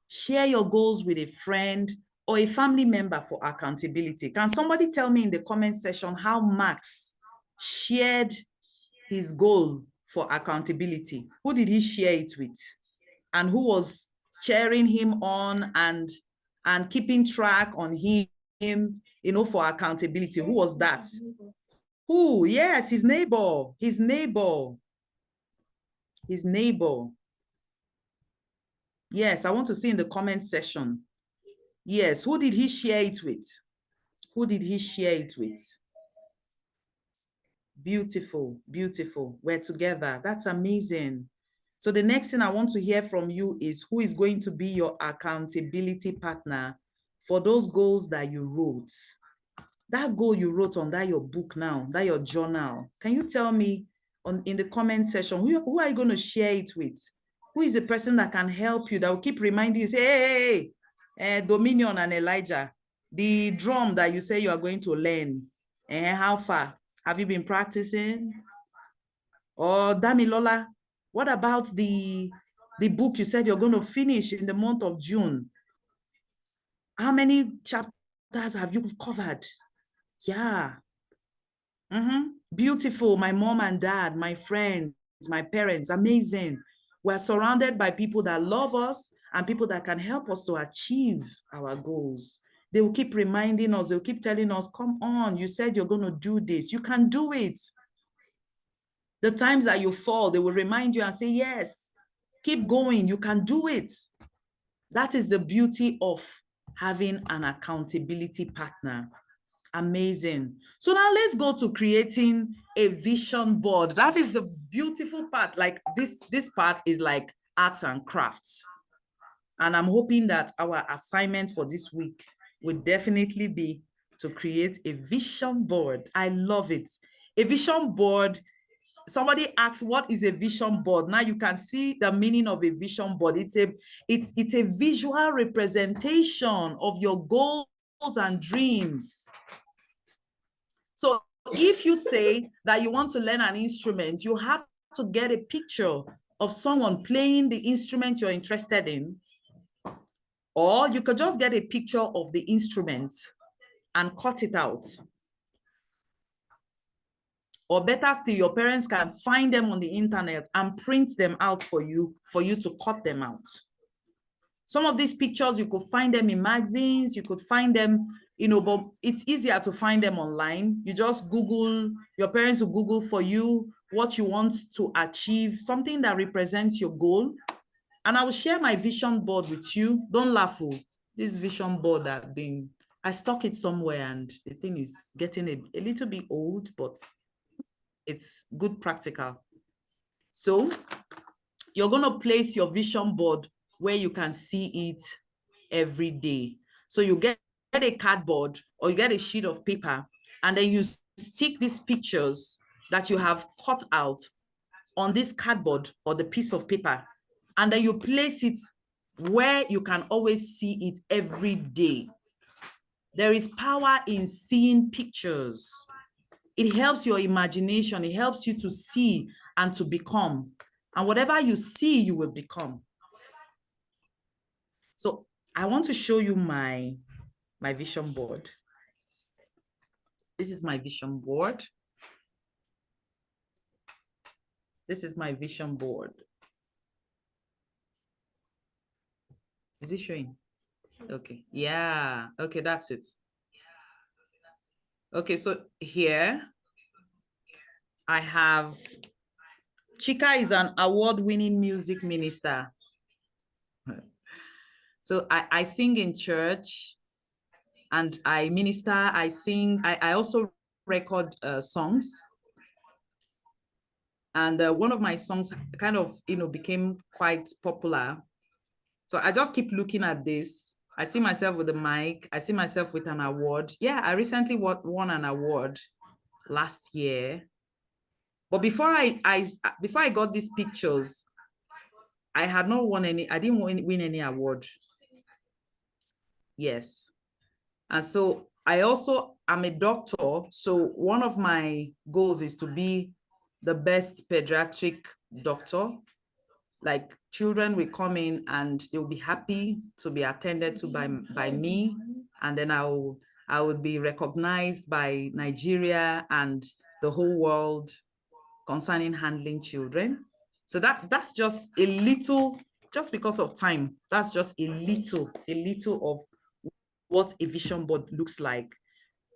[SPEAKER 4] share your goals with a friend or a family member for accountability. Can somebody tell me in the comment section how Max shared his goal for accountability? Who did he share it with? And who was cheering him on and keeping track on him, you know, for accountability? Who was that? Who? Yes, his neighbor. His neighbor. His neighbor. Yes, I want to see in the comment section. Yes, who did he share it with? Who did he share it with? Beautiful, beautiful. We're together. That's amazing. So the next thing I want to hear from you is who is going to be your accountability partner for those goals that you wrote. That goal you wrote on that your book now, that your journal. Can you tell me in the comment section, who are you going to share it with? Who is the person that can help you, that will keep reminding you, say, hey, Dominion and Elijah, the drum that you say you are going to learn, how far? Have you been practicing? Or Damilola, what about the book you said you're going to finish in the month of June? How many chapters have you covered? Yeah. Beautiful. My mom and dad, my friends, my parents, amazing. We're surrounded by people that love us and people that can help us to achieve our goals. They will keep reminding us, they'll keep telling us, come on, you said you're going to do this. You can do it. The times that you fall, they will remind you and say, yes, keep going, you can do it. That is the beauty of having an accountability partner. Amazing. So now let's go to creating a vision board. That is the beautiful part. Like this part is like arts and crafts. And I'm hoping that our assignment for this week would definitely be to create a vision board. I love it. A vision board. Somebody asked, what is a vision board? Now you can see the meaning of a vision board. It's a visual representation of your goals and dreams. So if you say that you want to learn an instrument, you have to get a picture of someone playing the instrument you're interested in Or you could just get a picture of the instrument and cut it out. Or better still, your parents can find them on the internet and print them out for you to cut them out. Some of these pictures, you could find them in magazines, you could find them, you know, but it's easier to find them online. You just Google, your parents will Google for you what you want to achieve, something that represents your goal. And I will share my vision board with you. Don't laugh. This vision board I stuck it somewhere and the thing is getting a little bit old, but it's good practical. So you're going to place your vision board where you can see it every day. So you get a cardboard or you get a sheet of paper, and then you stick these pictures that you have cut out on this cardboard or the piece of paper, and then you place it where you can always see it every day. There is power in seeing pictures. It helps your imagination. It helps you to see and to become. And whatever you see, you will become. So I want to show you my vision board. This is my vision board. This is my vision board. Is it showing? Okay. Yeah. Okay, that's it. Okay, so here I have Chika is an award-winning music minister. So I sing in church and I minister, I sing, I also record songs. And one of my songs kind of, you know, became quite popular. So I just keep looking at this. I see myself with a mic. I see myself with an award. Yeah, I recently won an award last year. But before I got these pictures, I had not won any, I didn't win any award. Yes. And so I also am a doctor. So one of my goals is to be the best pediatric doctor. Like children will come in and they'll be happy to be attended to by me. And then I would be recognized by Nigeria and the whole world concerning handling children. So that's just a little, just because of time, that's just a little of what a vision board looks like.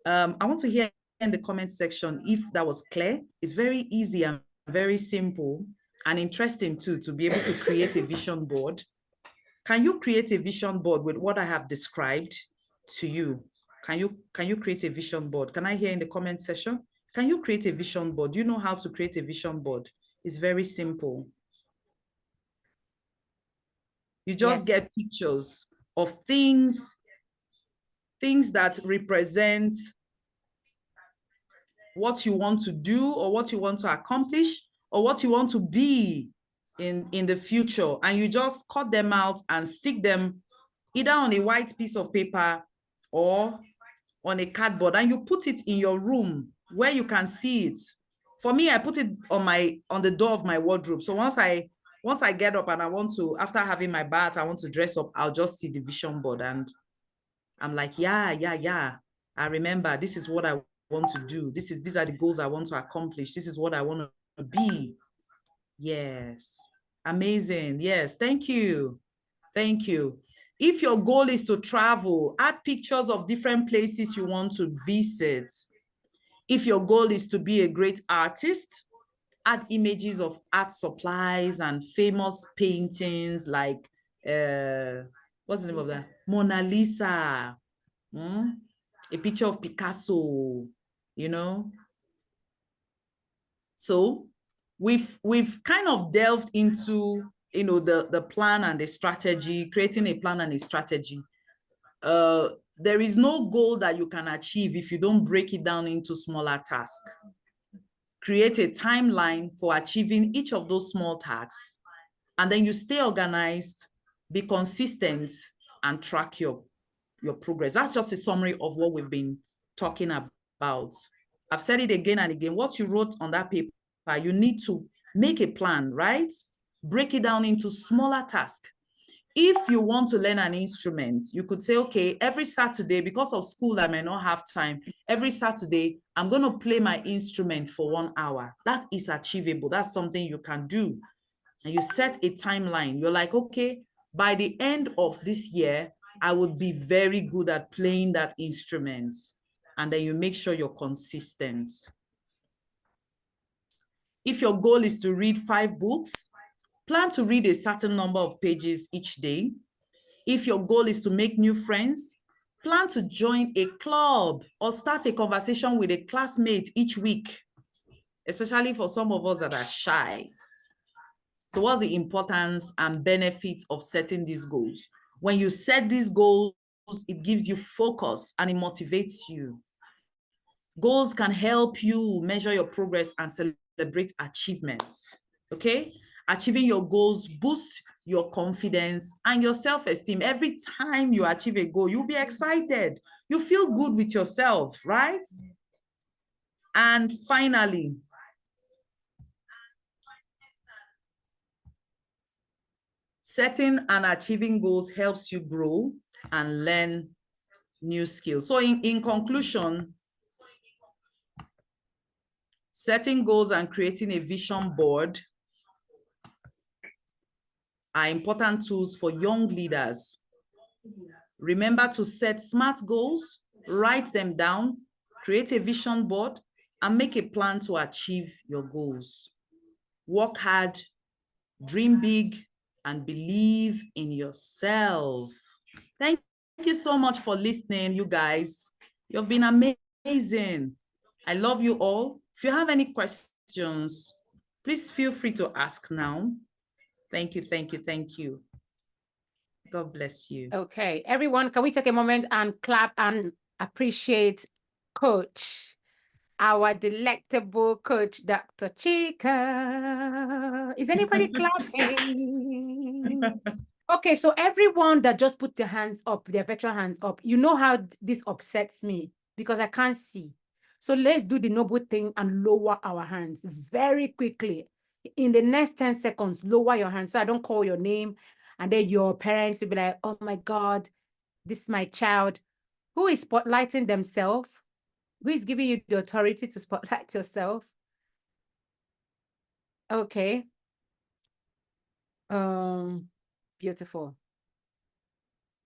[SPEAKER 4] I want to hear in the comment section if that was clear. It's very easy and very simple and interesting too, to be able to create a vision board. Can you create a vision board with what I have described to you? Can you create a vision board? Can I hear in the comment section? Can you create a vision board? Do you know how to create a vision board? It's very simple. You just get pictures of things that represent what you want to do or what you want to accomplish or what you want to be in the future. And you just cut them out and stick them either on a white piece of paper or on a cardboard, and you put it in your room where you can see it. For me, I put it on the door of my wardrobe. So once I get up and I want to, after having my bath, I want to dress up, I'll just see the vision board and I'm like, yeah. I remember this is what I want to do. These are the goals I want to accomplish. This is what I want to be. Yes. Amazing. Yes. Thank you. Thank you. If your goal is to travel, add pictures of different places you want to visit. If your goal is to be a great artist, add images of art supplies and famous paintings like, what's the name of that? Mona Lisa, a picture of Picasso, you know? So we've kind of delved into, you know, the plan and the strategy, creating a plan and a strategy. There is no goal that you can achieve if you don't break it down into smaller tasks. Create a timeline for achieving each of those small tasks, and then you stay organized, be consistent, and track your progress. That's just a summary of what we've been talking about. I've said it again and again. What you wrote on that paper, you need to make a plan, right? Break it down into smaller tasks. If you want to learn an instrument, you could say, okay, every Saturday, because of school, I may not have time. Every Saturday, I'm going to play my instrument for 1 hour. That is achievable. That's something you can do. And you set a timeline. You're like, okay, by the end of this year, I would be very good at playing that instrument. And then you make sure you're consistent. If your goal is to read 5 books, plan to read a certain number of pages each day. If your goal is to make new friends, plan to join a club or start a conversation with a classmate each week, especially for some of us that are shy. So what's the importance and benefits of setting these goals? When you set these goals, it gives you focus and it motivates you. Goals can help you measure your progress and celebrate achievements, okay? Achieving your goals boosts your confidence and your self-esteem. Every time you achieve a goal, you'll be excited. You feel good with yourself, right? And finally, setting and achieving goals helps you grow and learn new skills. So in conclusion, setting goals and creating a vision board are important tools for young leaders. Remember to set SMART goals, write them down, create a vision board, and make a plan to achieve your goals. Work hard, dream big, and believe in yourself. Thank you so much for listening, you guys. You've been amazing. I love you all. If you have any questions, please feel free to ask now. Thank you, thank you, thank you. God bless you.
[SPEAKER 2] Okay, everyone, can we take a moment and clap and appreciate Coach, our delectable coach, Dr. Chika. Is anybody clapping? Okay, so everyone that just put their hands up, their virtual hands up, you know how this upsets me because I can't see. So let's do the noble thing and lower our hands very quickly. In the next 10 seconds, lower your hands so I don't call your name. And then your parents will be like, oh my God, this is my child. Who is spotlighting themselves? Who is giving you the authority to spotlight yourself? Okay. Beautiful.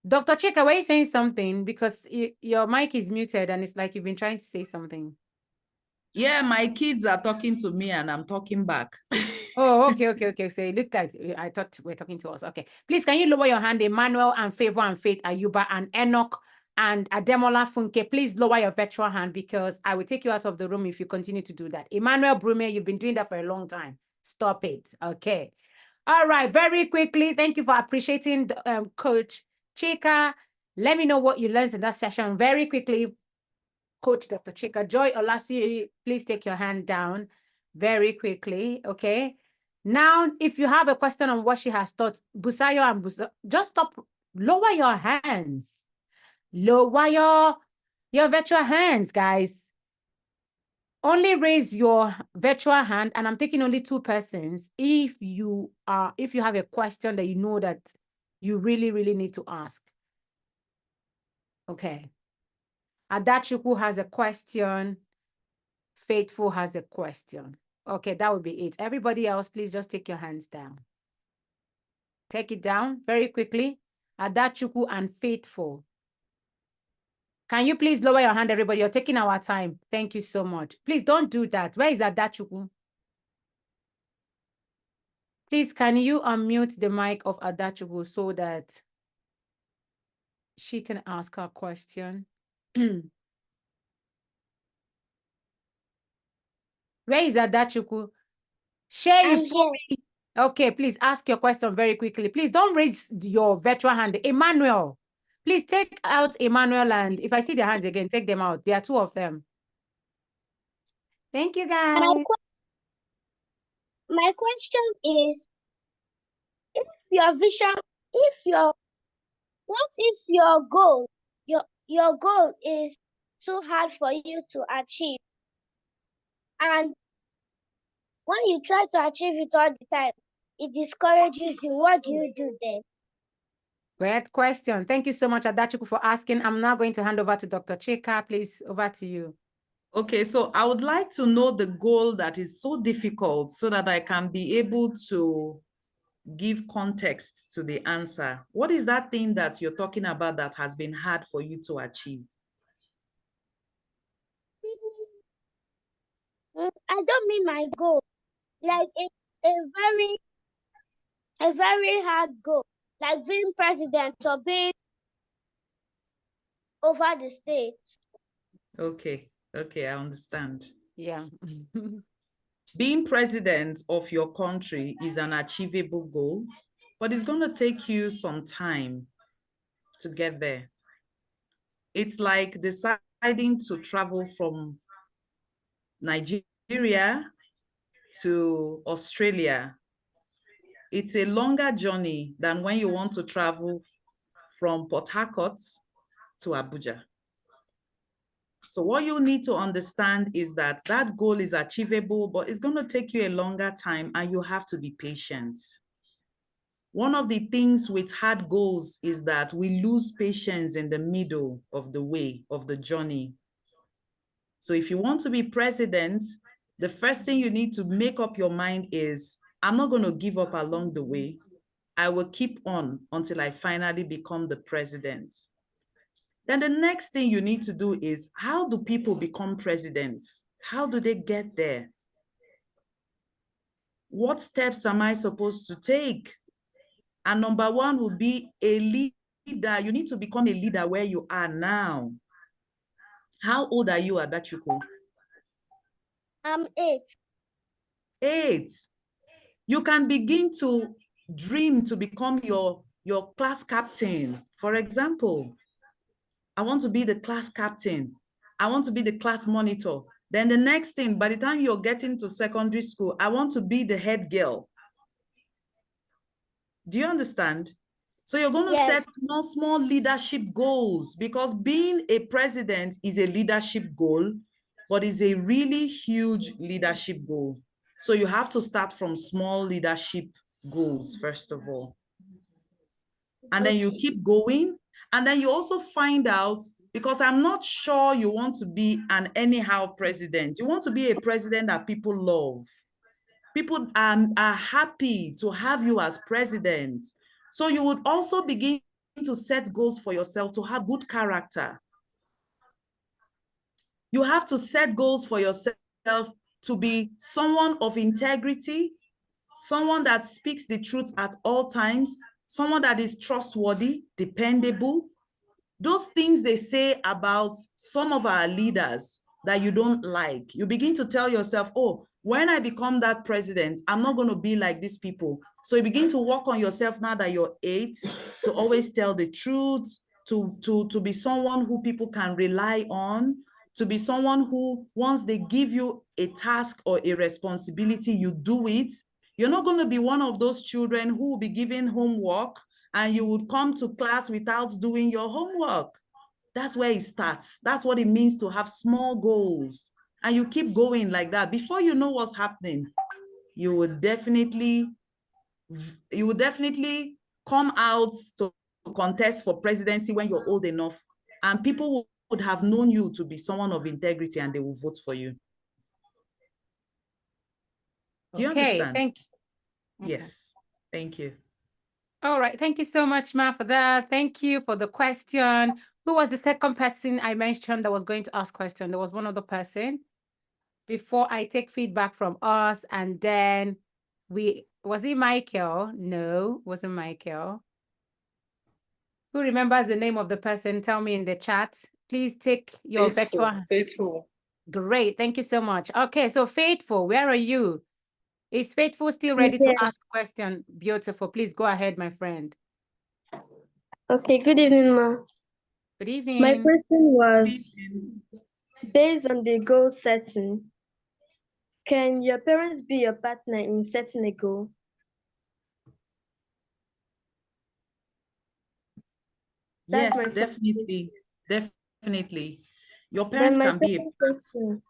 [SPEAKER 2] Dr. Chika, were you saying something? Because your mic is muted and it's like you've been trying to say something.
[SPEAKER 4] Yeah, my kids are talking to me and I'm talking back.
[SPEAKER 2] Oh, okay. So it looked like I thought we're talking to us. Okay. Please, can you lower your hand, Emmanuel and Favor and Faith Ayuba and Enoch and Ademola Funke? Please lower your virtual hand because I will take you out of the room if you continue to do that. Emmanuel Brume, you've been doing that for a long time. Stop it. Okay. All right. Very quickly. Thank you for appreciating Coach Chika. Let me know what you learned in that session very quickly. Coach Dr. Chika. Joy Olasi, please take your hand down very quickly. Okay. Now, if you have a question on what she has taught, Busayo and Busayo, just stop, lower your hands. Lower your virtual hands, guys. Only raise your virtual hand, and I'm taking only 2 persons if you have a question that you know that you really, really need to ask. Okay. Adachuku has a question. Faithful has a question. Okay, that would be it. Everybody else, please just take your hands down. Take it down very quickly. Adachuku and Faithful. Can you please lower your hand, everybody? You're taking our time. Thank you so much. Please don't do that. Where is Adachuku? Please, can you unmute the mic of Adachuku so that she can ask her question? Where is Adachuku? Share Okay, please ask your question very quickly. Please don't raise your virtual hand. Emmanuel, please take out Emmanuel, and if I see their hands again, take them out. There are 2 of them. Thank you, guys.
[SPEAKER 5] My question is, what if your goal is too hard for you to achieve? And when you try to achieve it all the time, it discourages you. What do you do then?
[SPEAKER 2] Great question. Thank you so much, Adachuku, for asking. I'm now going to hand over to Dr. Chika. Please, over to you.
[SPEAKER 4] Okay, so I would like to know the goal that is so difficult so that I can be able to give context to the answer. What is that thing that you're talking about that has been hard for you to achieve?
[SPEAKER 5] I don't mean my goal. Like a very hard goal, like being president or being over the states.
[SPEAKER 4] Okay, I understand.
[SPEAKER 2] Yeah.
[SPEAKER 4] Being president of your country is an achievable goal, but it's going to take you some time to get there. It's like deciding to travel from Nigeria to Australia. It's a longer journey than when you want to travel from Port Harcourt to Abuja. So what you need to understand is that that goal is achievable, but it's going to take you a longer time and you have to be patient. One of the things with hard goals is that we lose patience in the middle of the way, of the journey. So if you want to be president, the first thing you need to make up your mind is, I'm not going to give up along the way. I will keep on until I finally become the president. Then the next thing you need to do is, how do people become presidents? How do they get there? What steps am I supposed to take? And number one would be a leader. You need to become a leader where you are now. How old are you, Adachuku?
[SPEAKER 5] I'm 8.
[SPEAKER 4] 8. You can begin to dream to become your class captain. For example, I want to be the class captain. I want to be the class monitor. Then the next thing, by the time you're getting to secondary school, I want to be the head girl. Do you understand? So you're going to set small leadership goals, because being a president is a leadership goal, but is a really huge leadership goal. So you have to start from small leadership goals, first of all. And then you keep going. And then you also find out, because I'm not sure you want to be an anyhow president. You want to be a president that people love. People are happy to have you as president. So you would also begin to set goals for yourself to have good character. You have to set goals for yourself to be someone of integrity, someone that speaks the truth at all times, someone that is trustworthy, dependable. Those things they say about some of our leaders that you don't like, you begin to tell yourself, oh, when I become that president, I'm not going to be like these people. So you begin to work on yourself now that you're 8, to always tell the truth, to be someone who people can rely on, to be someone who, once they give you a task or a responsibility, you do it. You're not going to be one of those children who will be given homework and you would come to class without doing your homework. That's where it starts. That's what it means to have small goals. And you keep going like that. Before you know what's happening, you would definitely come out to contest for presidency when you're old enough. And people would have known you to be someone of integrity and they will vote for you. Do you understand?
[SPEAKER 2] Thank you.
[SPEAKER 4] Yes, thank you.
[SPEAKER 2] All right, thank you so much, Ma, for that. Thank you for the question. Who was the second person I mentioned that was going to ask question? There was one other person. Before I take feedback from us, and then was it Michael? No, it wasn't Michael. Who remembers the name of the person? Tell me in the chat. Please take your
[SPEAKER 6] Faithful.
[SPEAKER 2] Great, thank you so much. Okay, so Faithful, where are you? Is Faithful still ready to ask a question? Beautiful. Please go ahead, my friend.
[SPEAKER 6] Okay, good evening, Ma.
[SPEAKER 2] Good evening.
[SPEAKER 6] My question was, based on the goal setting, can your parents be your partner in setting a goal?
[SPEAKER 4] Yes, definitely. Definitely. Your parents can be a part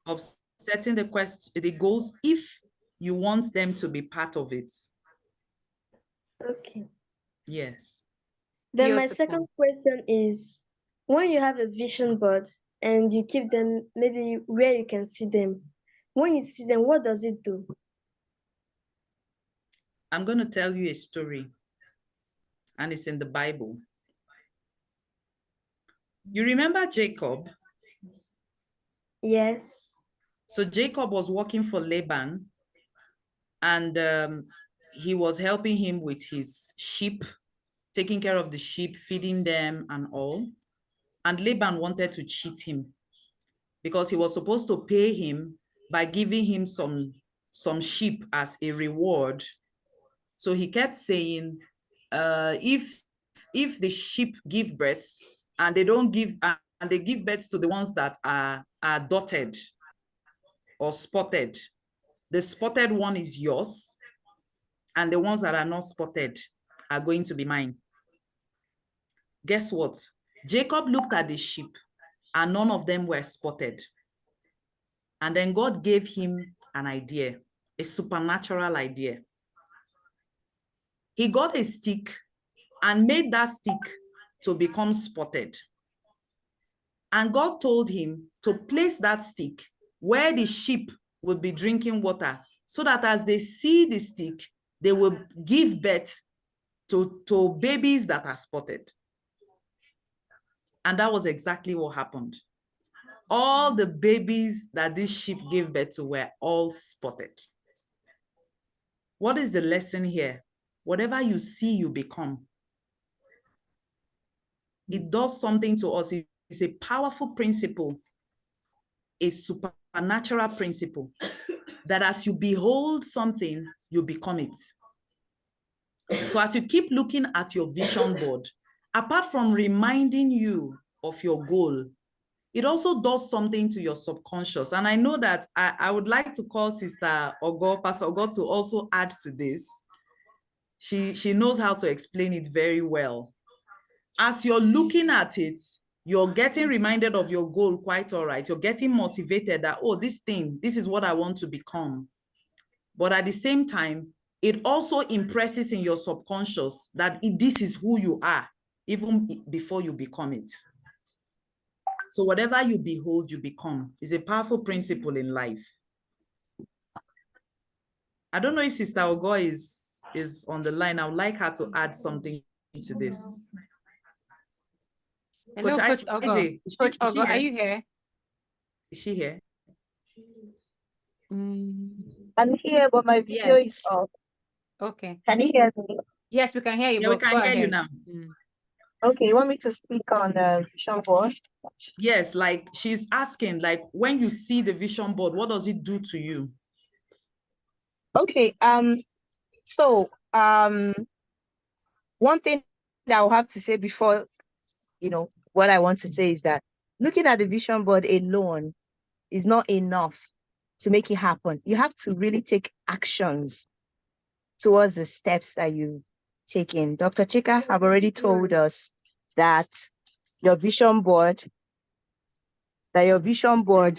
[SPEAKER 4] of setting the goals if you want them to be part of it.
[SPEAKER 6] Okay.
[SPEAKER 4] Yes.
[SPEAKER 6] Then my
[SPEAKER 2] Beautiful.
[SPEAKER 6] second question is, when you have a vision board and you keep them maybe where you can see them, when you see them, what does it do?
[SPEAKER 4] I'm going to tell you a story, and it's in the Bible. You remember Jacob?
[SPEAKER 6] Yes.
[SPEAKER 4] So Jacob was working for Laban, and he was helping him with his sheep, taking care of the sheep, feeding them and all. And Laban wanted to cheat him because he was supposed to pay him by giving him some sheep as a reward. So he kept saying, if the sheep give birth and they don't give, and they give birth to the ones that are dotted or spotted, the spotted one is yours, and the ones that are not spotted are going to be mine. Guess what? Jacob looked at the sheep and none of them were spotted. And then God gave him an idea, a supernatural idea. He got a stick and made that stick to become spotted. And God told him to place that stick where the sheep would be drinking water, so that as they see the stick, they will give birth to babies that are spotted. And that was exactly what happened. All the babies that this sheep gave birth to were all spotted. What is the lesson here? Whatever you see, you become. It does something to us. It's a powerful principle, a supernatural principle, that as you behold something, you become it. So as you keep looking at your vision board, apart from reminding you of your goal, it also does something to your subconscious. And I know that I would like to call Sister Ogo, Pastor Ogo, to also add to this. She knows how to explain it very well. As you're looking at it, you're getting reminded of your goal quite all right. You're getting motivated that, oh, this is what I want to become. But at the same time, it also impresses in your subconscious that this is who you are, even before you become it. So whatever you behold, you become. Is a powerful principle in life. I don't know if Sister Ogo is on the line. I would like her to add something to this.
[SPEAKER 2] Hello, Coach Ogo. Coach Ogo, are you here?
[SPEAKER 4] Is she here?
[SPEAKER 7] I'm here, but my video is off.
[SPEAKER 2] Okay.
[SPEAKER 7] Can you hear me?
[SPEAKER 2] Yes, we can hear you.
[SPEAKER 4] Yeah, we can hear you now.
[SPEAKER 7] Okay, you want me to speak on the vision board?
[SPEAKER 4] Yes, like she's asking, like when you see the vision board, what does it do to you?
[SPEAKER 7] Okay, so one thing that I'll have to say before, what I want to say is that looking at the vision board alone is not enough to make it happen. You have to really take actions towards the steps that you've taken. Dr. Chika have already told us that your vision board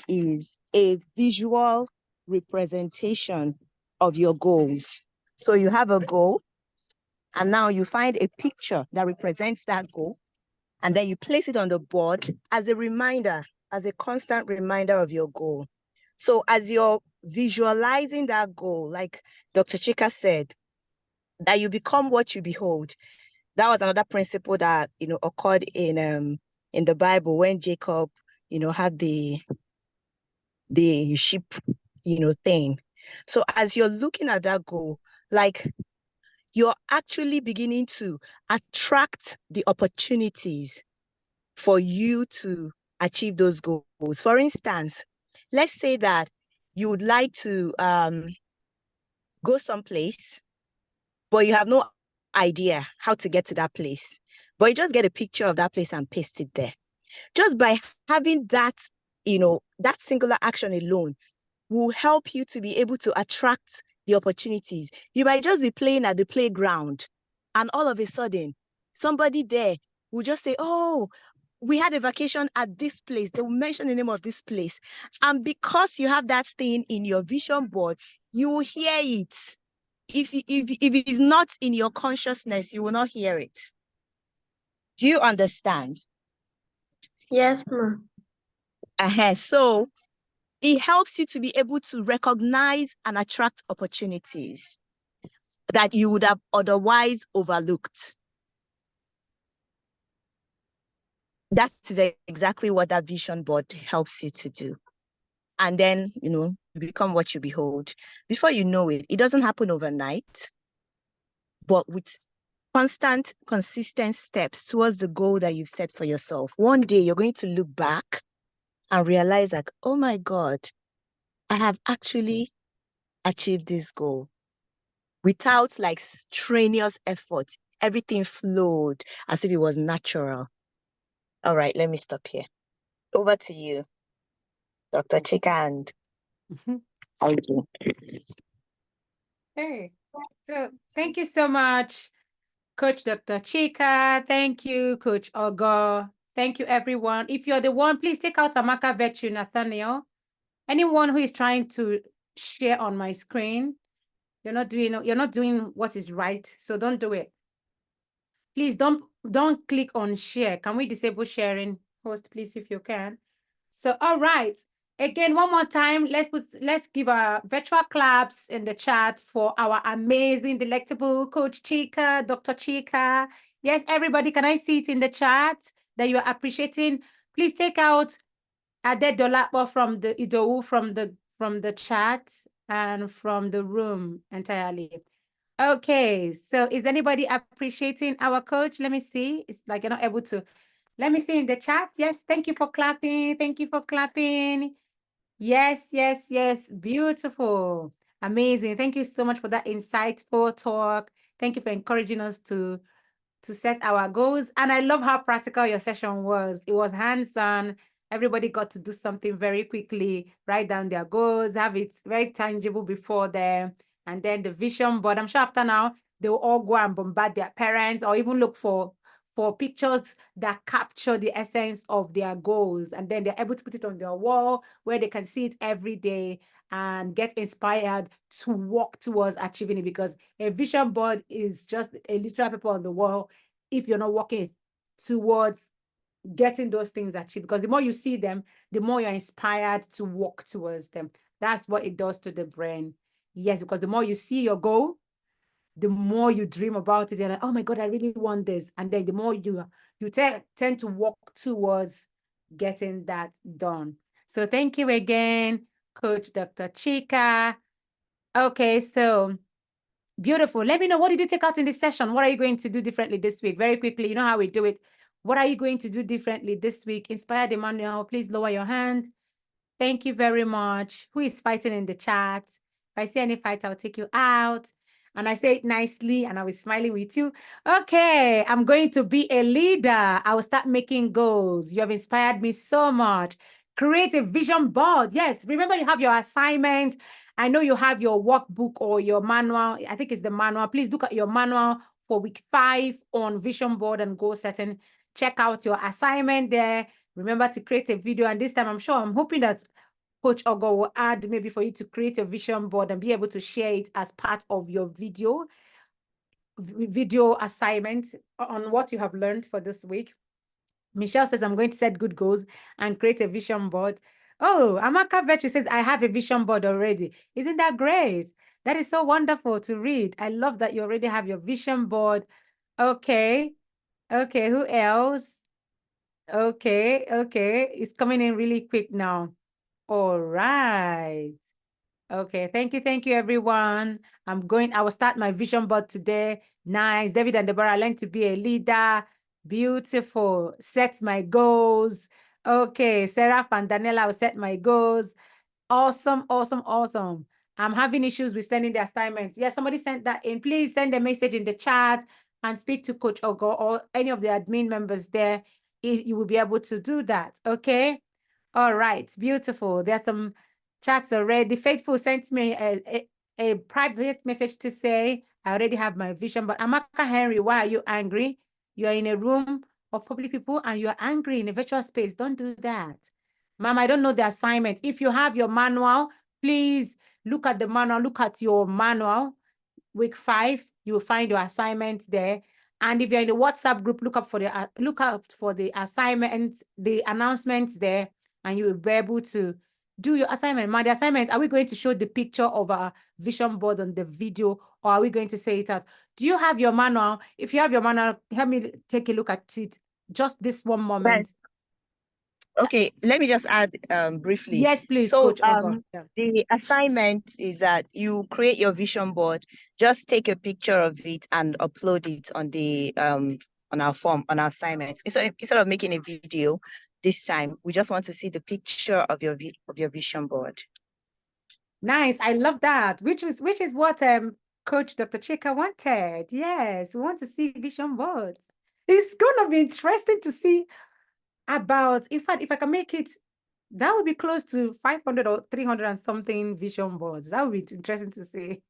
[SPEAKER 7] is a visual representation of your goals. So you have a goal, and now you find a picture that represents that goal, and then you place it on the board as a reminder, as a constant reminder of your goal. So as you're visualizing that goal, like Dr. Chika said, that you become what you behold. That was another principle that, occurred in the Bible when Jacob, had the sheep, thing. So as you're looking at that goal, like you're actually beginning to attract the opportunities for you to achieve those goals. For instance, let's say that you would like to go someplace, but you have no idea how to get to that place. But you just get a picture of that place and paste it there. Just by having that, that singular action alone will help you to be able to attract the opportunities. You might just be playing at the playground, and all of a sudden, somebody there will just say, oh, we had a vacation at this place. They will mention the name of this place. And because you have that thing in your vision board, you will hear it. If it is not in your consciousness, you will not hear it. Do you understand?
[SPEAKER 6] Yes, ma.
[SPEAKER 7] So it helps you to be able to recognize and attract opportunities that you would have otherwise overlooked. That's exactly what that vision board helps you to do. And then, you become what you behold. Before you know it, it doesn't happen overnight, but with constant, consistent steps towards the goal that you've set for yourself. One day you're going to look back and realize like, oh my God, I have actually achieved this goal. Without like strenuous effort, everything flowed as if it was natural. All right, let me stop here. Over to you, Dr. Chika and Audrey.
[SPEAKER 2] Okay, so thank you so much, Coach Dr. Chika. Thank you, Coach Ogo. Thank you, everyone. If you're the one, please take out Amaka Virtue, Nathaniel. Anyone who is trying to share on my screen, you're not doing what is right, so don't do it. Please don't click on share. Can we disable sharing? Host, please, if you can. So, all right. Again, one more time, let's give our virtual claps in the chat for our amazing, delectable Coach Chika, Dr. Chika. Yes, everybody, can I see it in the chat that you are appreciating? Please take out $1 from the Idowu from the chat and from the room entirely. Okay, so is anybody appreciating our coach? Let me see. It's like you're not able to. Let me see in the chat. Yes, thank you for clapping. Thank you for clapping. Yes, yes, yes. Beautiful. Amazing. Thank you so much for that insightful talk. Thank you for encouraging us to set our goals. And I love how practical your session was. It was hands-on. Everybody got to do something very quickly, write down their goals, have it very tangible before them. And then the vision board, I'm sure after now, they'll all go and bombard their parents or even look for pictures that capture the essence of their goals. And then they're able to put it on their wall where they can see it every day and get inspired to walk towards achieving it, because a vision board is just a literal paper on the wall if you're not walking towards getting those things achieved. Because the more you see them, the more you're inspired to walk towards them. That's what it does to the brain. Yes, because the more you see your goal, the more you dream about it. You're like, oh my God, I really want this. And then the more you tend to walk towards getting that done. So thank you again, Coach Dr. Chika. Okay, so beautiful. Let me know, what did you take out in this session? What are you going to do differently this week? Very quickly, you know how we do it. What are you going to do differently this week? Inspired Emmanuel, please lower your hand. Thank you very much. Who is fighting in the chat? If I see any fight, I'll take you out. And I say it nicely and I was smiling with you. Okay, I'm going to be a leader. I will start making goals. You have inspired me so much. Create a vision board. Yes, remember you have your assignment. I know you have your workbook or your manual. I think it's the manual. Please look at your manual for week 5 on vision board and goal setting. Check out your assignment there. Remember to create a video. And this time, I'm hoping that Coach Ogo will add maybe for you to create a vision board and be able to share it as part of your video assignment on what you have learned for this week. Michelle says, I'm going to set good goals and create a vision board. Oh, Amaka Virtue says, I have a vision board already. Isn't that great? That is so wonderful to read. I love that you already have your vision board. Okay. Okay, who else? Okay, it's coming in really quick now. All right. Okay, thank you, everyone. I will start my vision board today. Nice. David and Deborah, I learned to be a leader. Beautiful. Set my goals. Okay, Sarah and Daniela will set my goals. Awesome, awesome, awesome. I'm having issues with sending the assignments. Yes, somebody sent that in. Please send a message in the chat and speak to Coach Ogo or any of the admin members there. You will be able to do that. Okay. All right. Beautiful. There's some chats already. Faithful sent me a private message to say, I already have my vision, but Amaka Henry, why are you angry? You are in a room of public people and you are angry in a virtual space. Don't do that. Mom, I don't know the assignment. If you have your manual, please look at the manual. Look at your manual. Week 5, you will find your assignment there And if you're in the WhatsApp group, look out for the assignments, the announcements there, and you will be able to do your assignment. The assignment, are we going to show the picture of our vision board on the video, or are we going to say it out? Do you have your manual? If you have your manual, help me take a look at it. Just this one moment.
[SPEAKER 7] Yes. Okay, let me just add briefly.
[SPEAKER 2] Yes, please,
[SPEAKER 7] So
[SPEAKER 2] Coach Ogo. Yeah.
[SPEAKER 7] the assignment is that you create your vision board, just take a picture of it and upload it on the on our form, on our assignments. Instead of making a video this time, we just want to see the picture of your vision board.
[SPEAKER 2] Nice. I love that. Which is what Coach Dr. Chika wanted. Yes, we want to see vision boards. It's gonna be interesting to see about, in fact, if I can make it, that would be close to 500 or 300 and something vision boards. That would be interesting to see.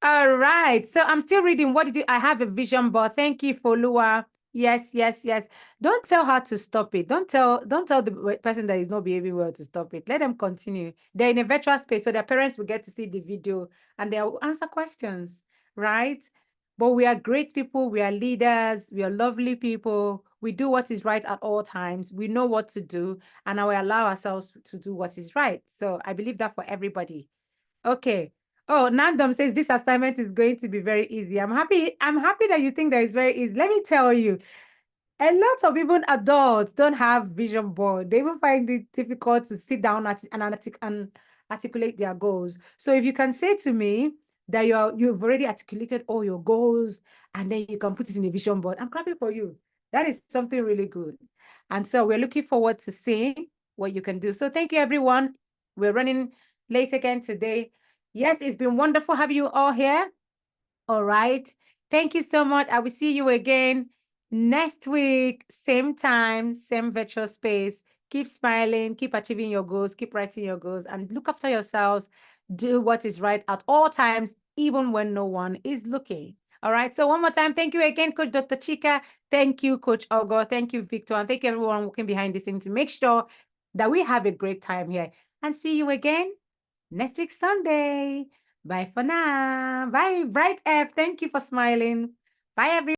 [SPEAKER 2] All right. So I'm still reading. What did you? I have a vision board. Thank you, Folua. Yes, yes, yes. Don't tell her to stop it. Don't tell the person that is not behaving well to stop it. Let them continue. They're in a virtual space, so their parents will get to see the video and they'll answer questions, right? But we are great people. We are leaders. We are lovely people. We do what is right at all times. We know what to do, and I will allow ourselves to do what is right. So I believe that for everybody. Okay. Oh, Nandom says this assignment is going to be very easy. I'm happy that you think that it's very easy. Let me tell you, a lot of even adults don't have vision board. They even find it difficult to sit down and articulate their goals. So if you can say to me that you've already articulated all your goals and then you can put it in a vision board, I'm clapping for you. That is something really good. And so we're looking forward to seeing what you can do. So thank you, everyone. We're running late again today. Yes, it's been wonderful having you all here. All right. Thank you so much. I will see you again next week, same time, same virtual space. Keep smiling, keep achieving your goals, keep writing your goals, and look after yourselves. Do what is right at all times, even when no one is looking. All right. So one more time, thank you again, Coach Dr. Chika. Thank you, Coach Ogo. Thank you, Victor. And thank you, everyone working behind the scenes to make sure that we have a great time here. And see you again next week, Sunday. Bye for now. Bye, Bright F. Thank you for smiling. Bye, everyone.